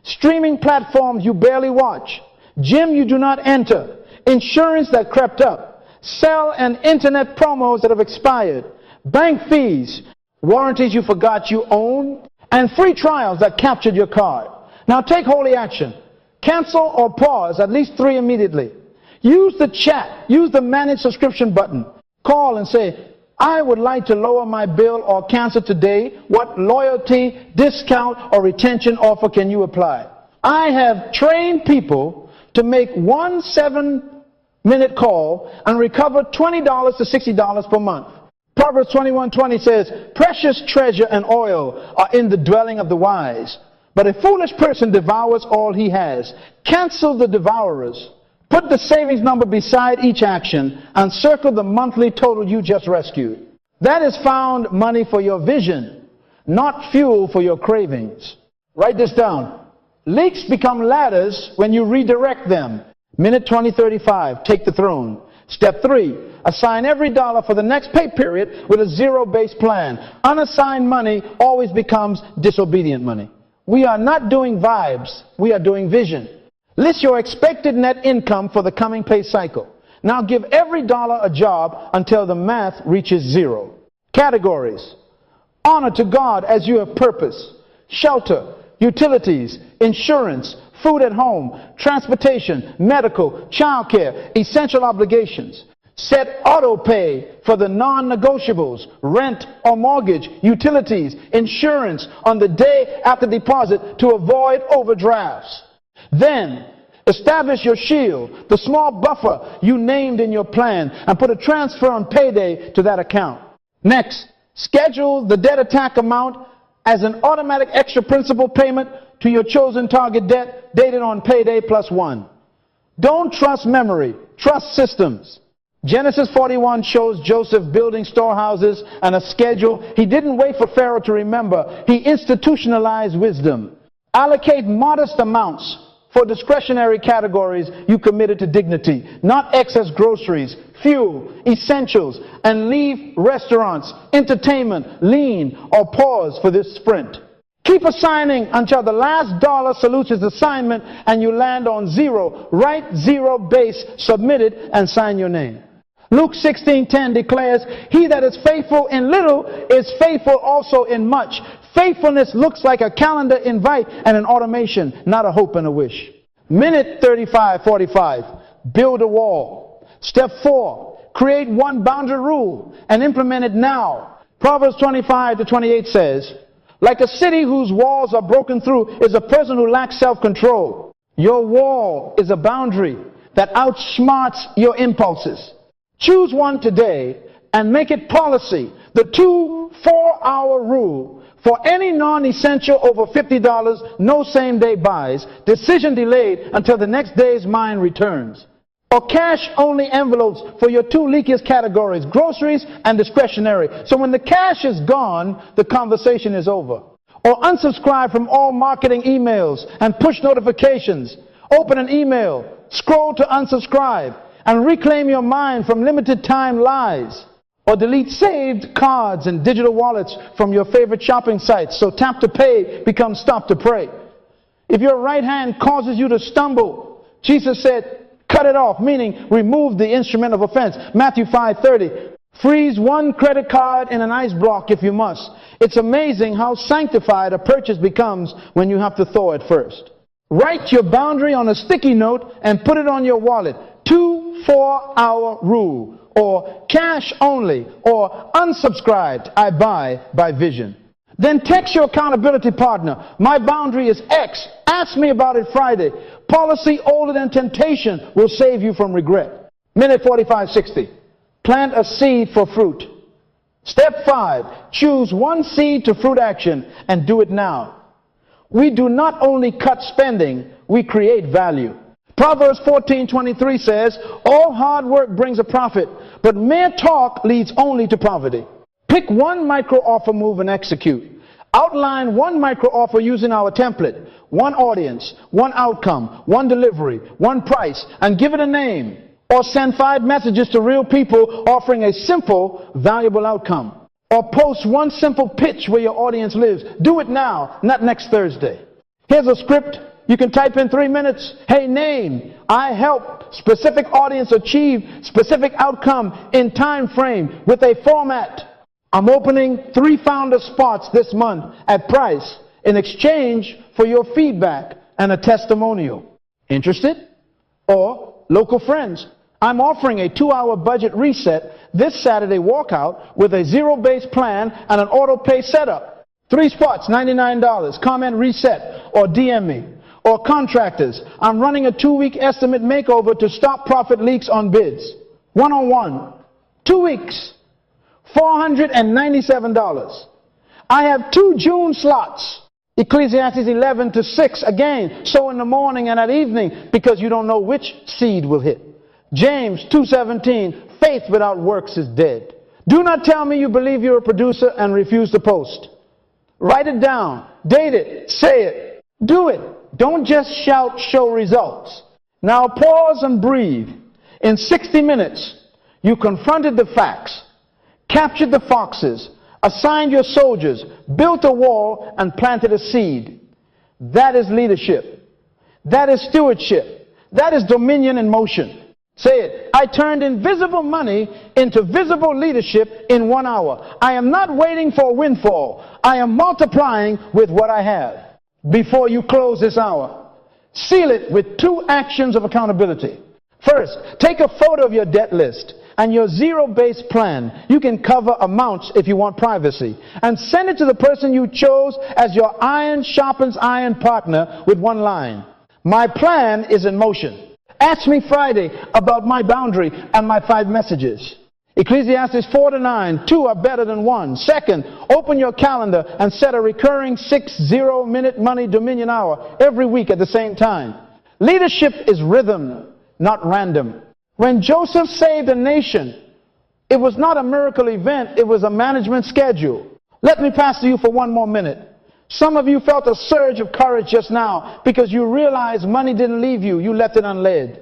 streaming platforms you barely watch, gym you do not enter, insurance that crept up, cell and internet promos that have expired, bank fees, warranties you forgot you owned, and free trials that captured your card. Now take holy action. Cancel or pause at least 3 immediately. Use the chat. Use the manage subscription button. Call and say, I would like to lower my bill or cancel today. What loyalty, discount, or retention offer can you apply? I have trained people to make one 7-minute call and recover $20 to $60 per month. Proverbs 21:20 says, precious treasure and oil are in the dwelling of the wise, but a foolish person devours all he has. Cancel the devourers. Put the savings number beside each action and circle the monthly total you just rescued. That is found money for your vision, not fuel for your cravings. Write this down. Leaks become ladders when you redirect them. Minute 20:35, take the throne. Step 3, assign every dollar for the next pay period with a zero-based plan. Unassigned money always becomes disobedient money. We are not doing vibes, we are doing vision. List your expected net income for the coming pay cycle. Now give every dollar a job until the math reaches 0. Categories. Honor to God as you have purpose. Shelter, utilities, insurance, food at home, transportation, medical, childcare, essential obligations. Set auto pay for the non-negotiables, rent or mortgage, utilities, insurance on the day after deposit to avoid overdrafts. Then, establish your shield, the small buffer you named in your plan, and put a transfer on payday to that account. Next, schedule the debt attack amount as an automatic extra principal payment to your chosen target debt dated on payday +1. Don't trust memory, trust systems. Genesis 41 shows Joseph building storehouses and a schedule. He didn't wait for Pharaoh to remember. He institutionalized wisdom. Allocate modest amounts for discretionary categories you committed to dignity, not excess groceries, fuel, essentials, and leave restaurants, entertainment, lean, or pause for this sprint. Keep assigning until the last dollar salutes his assignment and you land on zero. Write zero base, submit it, and sign your name. Luke 16:10 declares, he that is faithful in little is faithful also in much. Faithfulness looks like a calendar invite and an automation, not a hope and a wish. Minute 35:45, build a wall. Step 4, create one boundary rule and implement it now. Proverbs 25:28 says, like a city whose walls are broken through is a person who lacks self-control. Your wall is a boundary that outsmarts your impulses. Choose one today and make it policy. The 2-4-hour rule. For any non-essential over $50, no same-day buys. Decision delayed until the next day's mind returns. Or cash-only envelopes for your 2 leakiest categories, groceries and discretionary. So when the cash is gone, the conversation is over. Or unsubscribe from all marketing emails and push notifications. Open an email, scroll to unsubscribe, and reclaim your mind from limited time lies. Or delete saved cards and digital wallets from your favorite shopping sites so tap to pay becomes stop to pray. If your right hand causes you to stumble, Jesus said, cut it off, meaning remove the instrument of offense. Matthew 5:30. Freeze one credit card in an ice block if you must. It's amazing how sanctified a purchase becomes when you have to thaw it first. Write your boundary on a sticky note and put it on your wallet. 2-4-hour rule, or cash only, or unsubscribed, I buy by vision. Then text your accountability partner. My boundary is X. Ask me about it Friday. Policy older than temptation will save you from regret. Minute 45:60. Plant a seed for fruit. Step 5. Choose one seed to fruit action and do it now. We do not only cut spending, we create value. Proverbs 14:23 says, all hard work brings a profit, but mere talk leads only to poverty. Pick one micro offer move and execute. Outline one micro offer using our template. One audience, one outcome, one delivery, one price, and give it a name. Or send 5 messages to real people offering a simple, valuable outcome. Or post one simple pitch where your audience lives. Do it now, not next Thursday. Here's a script. You can type in 3 minutes. Hey, name. I help specific audience achieve specific outcome in time frame with a format. I'm opening 3 founder spots this month at price in exchange for your feedback and a testimonial. Interested? Or local friends. I'm offering a 2-hour budget reset this Saturday walkout with a zero-based plan and an auto-pay setup. 3 spots, $99. Comment reset or DM me. Or contractors, I'm running a 2-week estimate makeover to stop profit leaks on bids. One-on-one, 2 weeks, $497. I have 2 June slots. Ecclesiastes 11-6 again, sow in the morning and at evening because you don't know which seed will hit. James 2:17, faith without works is dead. Do not tell me you believe you're a producer and refuse to post. Write it down, date it, say it, do it. Don't just shout, show results. Now pause and breathe. In 60 minutes, you confronted the facts, captured the foxes, assigned your soldiers, built a wall, and planted a seed. That is leadership. That is stewardship. That is dominion in motion. Say it. I turned invisible money into visible leadership in 1 hour. I am not waiting for a windfall. I am multiplying with what I have. Before you close this hour, seal it with 2 actions of accountability. First, take a photo of your debt list. and your zero-based plan. You can cover amounts if you want privacy. And send it to the person you chose as your iron sharpens iron partner with one line. My plan is in motion. Ask me Friday about my boundary and my 5 messages. Ecclesiastes 4:9, 2 are better than 1. Second, open your calendar and set a recurring 60-minute money dominion hour every week at the same time. Leadership is rhythm, not random. When Joseph saved a nation, it was not a miracle event, it was a management schedule. Let me pastor you for 1 more minute. Some of you felt a surge of courage just now because you realized money didn't leave you, you left it unled.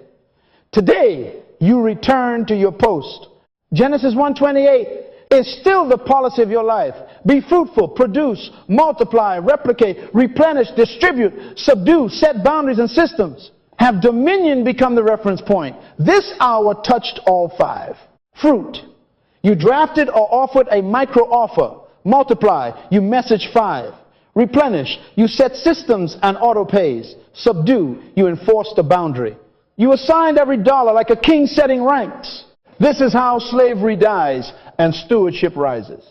Today, you return to your post. Genesis 1:28 is still the policy of your life. Be fruitful, produce, multiply, replicate, replenish, distribute, subdue, set boundaries and systems. Have dominion become the reference point. This hour touched all 5. Fruit. You drafted or offered a micro offer. Multiply. You message 5. Replenish. You set systems and auto pays. Subdue. You enforce the boundary. You assigned every dollar like a king setting ranks. This is how slavery dies and stewardship rises.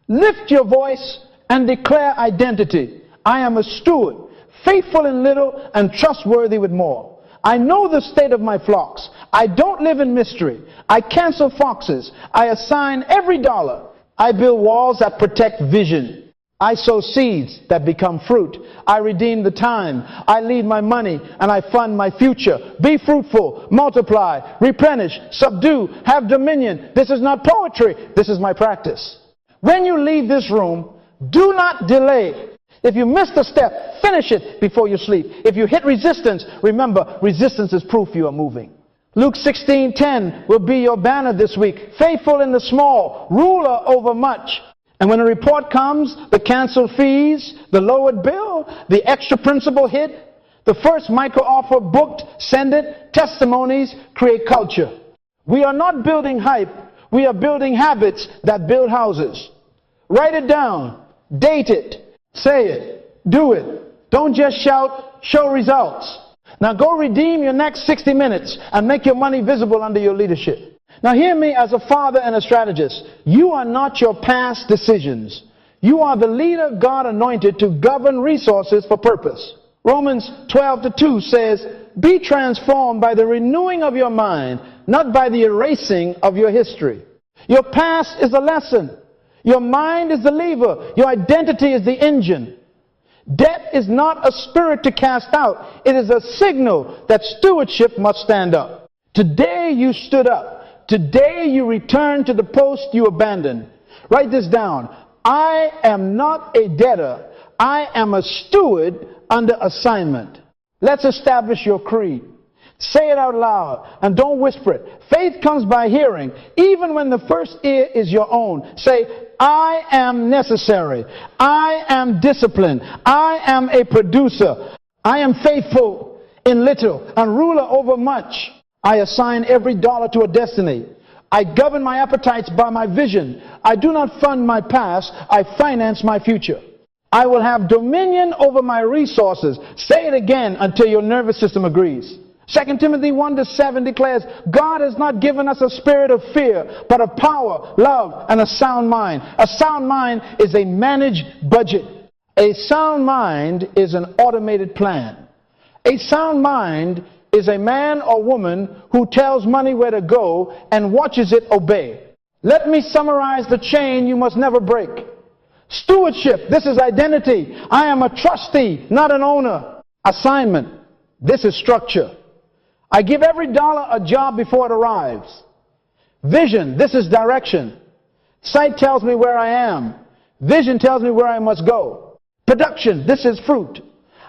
Lift your voice and declare identity. I am a steward, faithful in little and trustworthy with more. I know the state of my flocks. I don't live in mystery. I cancel foxes. I assign every dollar. I build walls that protect vision. I sow seeds that become fruit. I redeem the time. I lead my money and I fund my future. Be fruitful, multiply, replenish, subdue, have dominion. This is not poetry. This is my practice. When you leave this room, do not delay. If you missed a step, finish it before you sleep. If you hit resistance, remember, resistance is proof you are moving. Luke 16:10 will be your banner this week. Faithful in the small, ruler over much. And when a report comes, the canceled fees, the lowered bill, the extra principal hit, the first micro offer booked, send it, testimonies, create culture. We are not building hype. We are building habits that build houses. Write it down. Date it. Say it. Do it. Don't just shout. Show results. Now go redeem your next 60 minutes and make your money visible under your leadership. Now hear me as a father and a strategist. You are not your past decisions. You are the leader God anointed to govern resources for purpose. Romans 12:2 says, be transformed by the renewing of your mind, not by the erasing of your history. Your past is a lesson. Your mind is the lever. Your identity is the engine. Debt is not a spirit to cast out. It is a signal that stewardship must stand up. Today you stood up. Today you return to the post you abandoned. Write this down. I am not a debtor. I am a steward under assignment. Let's establish your creed. Say it out loud and don't whisper it. Faith comes by hearing, even when the first ear is your own. Say, I am necessary. I am disciplined. I am a producer. I am faithful in little and ruler over much. I assign every dollar to a destiny. I govern my appetites by my vision. I do not fund my past. I finance my future. I will have dominion over my resources. Say it again until your nervous system agrees. 2 Timothy 1:7 declares, God has not given us a spirit of fear, but of power, love, and a sound mind. A sound mind is a managed budget. A sound mind is an automated plan. A sound mind is a man or woman who tells money where to go and watches it obey. Let me summarize the chain you must never break. Stewardship, this is identity. I am a trustee, not an owner. Assignment, this is structure. I give every dollar a job before it arrives. Vision, this is direction. Sight tells me where I am. Vision tells me where I must go. Production, this is fruit.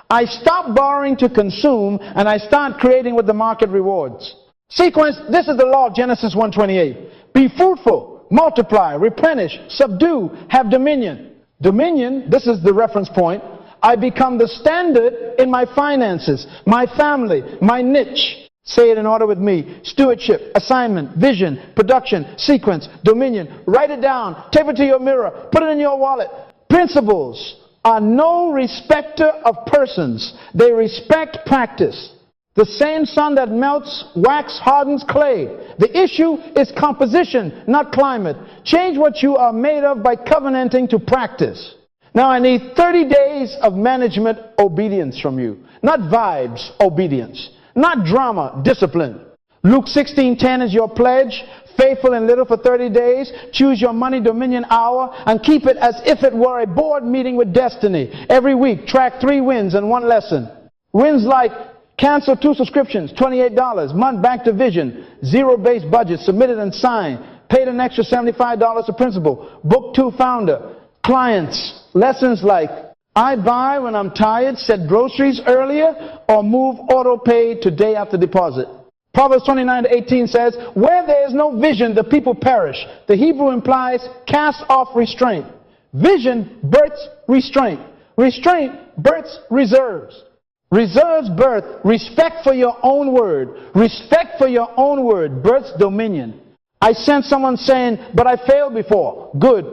I stop borrowing to consume and I start creating what the market rewards. Sequence, this is the law of Genesis 1:28. Be fruitful, multiply, replenish, subdue, have dominion. Dominion, this is the reference point. I become the standard in my finances, my family, my niche. Say it in order with me. Stewardship, assignment, vision, production, sequence, dominion. Write it down. Tape it to your mirror. Put it in your wallet. Principles are no respecter of persons. They respect practice. The same sun that melts wax hardens clay. The issue is composition, not climate. Change what you are made of by covenanting to practice. Now I need 30 days of management obedience from you. Not vibes, obedience. Not drama, discipline. Luke 16:10 is your pledge. Faithful in little for 30 days. Choose your money dominion hour and keep it as if it were a board meeting with destiny. Every week, track 3 wins and 1 lesson. Wins like cancel 2 subscriptions, $28. Month back to vision. Zero-based budget, submitted and signed. Paid an extra $75 to principal. Book 2 founder. Clients. Lessons like, I buy when I'm tired, set groceries earlier, or move auto pay to day after deposit. Proverbs 29:18 says, where there is no vision, the people perish. The Hebrew implies cast off restraint. Vision births restraint. Restraint births reserves. Reserves birth respect for your own word. Respect for your own word births dominion. I sense someone saying, but I failed before. Good.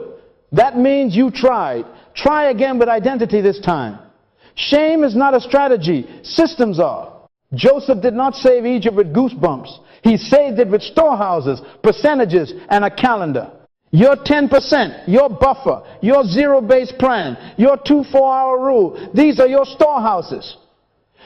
That means you tried. Try again with identity this time. Shame is not a strategy. Systems are. Joseph did not save Egypt with goosebumps. He saved it with storehouses, percentages, and a calendar. Your 10%, your buffer, your zero-based plan, your 2 4-hour rule, these are your storehouses.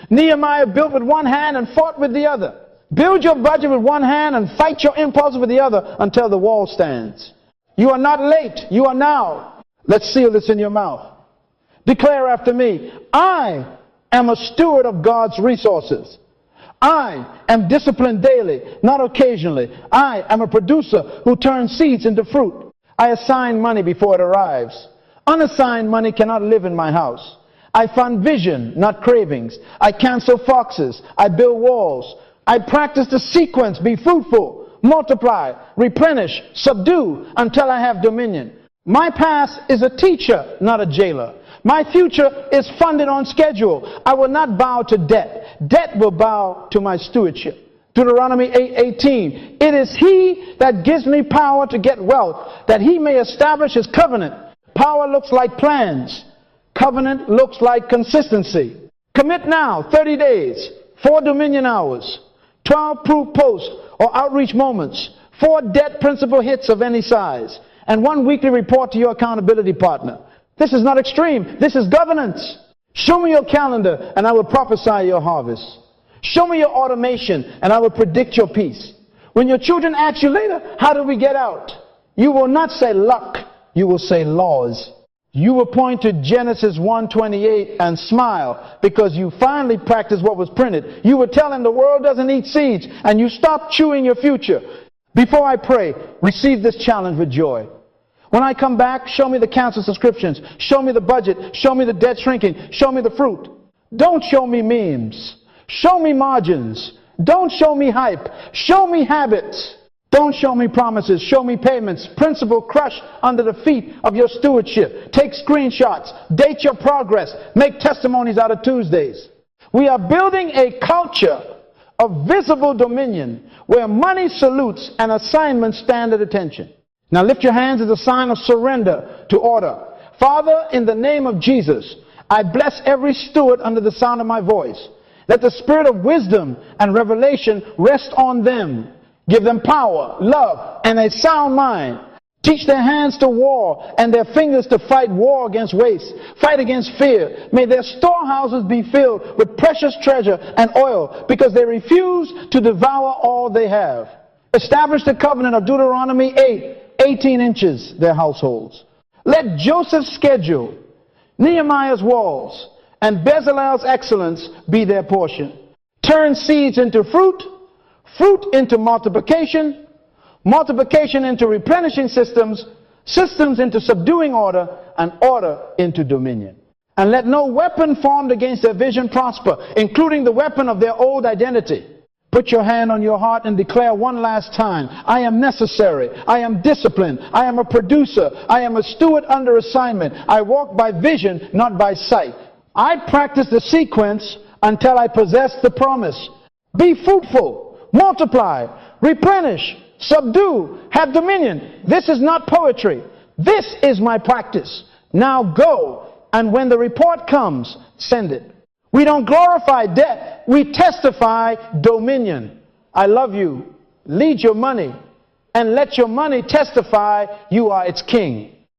Nehemiah built with one hand and fought with the other. Build your budget with one hand and fight your impulse with the other until the wall stands. You are not late. You are now. Let's seal this in your mouth. Declare after me, I am a steward of God's resources. I am disciplined daily, not occasionally. I am a producer who turns seeds into fruit. I assign money before it arrives. Unassigned money cannot live in my house. I fund vision, not cravings. I cancel foxes. I build walls. I practice the sequence, be fruitful, multiply, replenish, subdue until I have dominion. My past is a teacher, not a jailer. My future is funded on schedule. I will not bow to debt. Debt will bow to my stewardship. Deuteronomy 8:18. It is he that gives me power to get wealth, that he may establish his covenant. Power looks like plans. Covenant looks like consistency. Commit now, 30 days, 4 dominion hours, 12 proof posts or outreach moments, 4 debt principal hits of any size, and 1 weekly report to your accountability partner. This is not extreme. This is governance. Show me your calendar and I will prophesy your harvest. Show me your automation and I will predict your peace. When your children ask you later, how do we get out? You will not say luck. You will say laws. You will point to Genesis 1:28 and smile because you finally practiced what was printed. You will tell him the world doesn't eat seeds and you stop chewing your future. Before I pray, receive this challenge with joy. When I come back, show me the canceled subscriptions. Show me the budget. Show me the debt shrinking. Show me the fruit. Don't show me memes. Show me margins. Don't show me hype. Show me habits. Don't show me promises. Show me payments. Principle crushed under the feet of your stewardship. Take screenshots. Date your progress. Make testimonies out of Tuesdays. We are building a culture of visible dominion where money salutes and assignments stand at attention. Now lift your hands as a sign of surrender to order. Father, in the name of Jesus, I bless every steward under the sound of my voice. Let the spirit of wisdom and revelation rest on them. Give them power, love, and a sound mind. Teach their hands to war and their fingers to fight war against waste. Fight against fear. May their storehouses be filled with precious treasure and oil because they refuse to devour all they have. Establish the covenant of Deuteronomy 18 inches, their households. Let Joseph's schedule, Nehemiah's walls, and Bezalel's excellence be their portion. Turn seeds into fruit, fruit into multiplication, multiplication into replenishing systems, systems into subduing order, and order into dominion. And let no weapon formed against their vision prosper, including the weapon of their old identity. Put your hand on your heart and declare one last time, I am necessary, I am disciplined, I am a producer, I am a steward under assignment, I walk by vision, not by sight. I practice the sequence until I possess the promise. Be fruitful, multiply, replenish, subdue, have dominion. This is not poetry. This is my practice. Now go, and when the report comes, send it. We don't glorify debt. We testify dominion. I love you. Lead your money and let your money testify you are its king.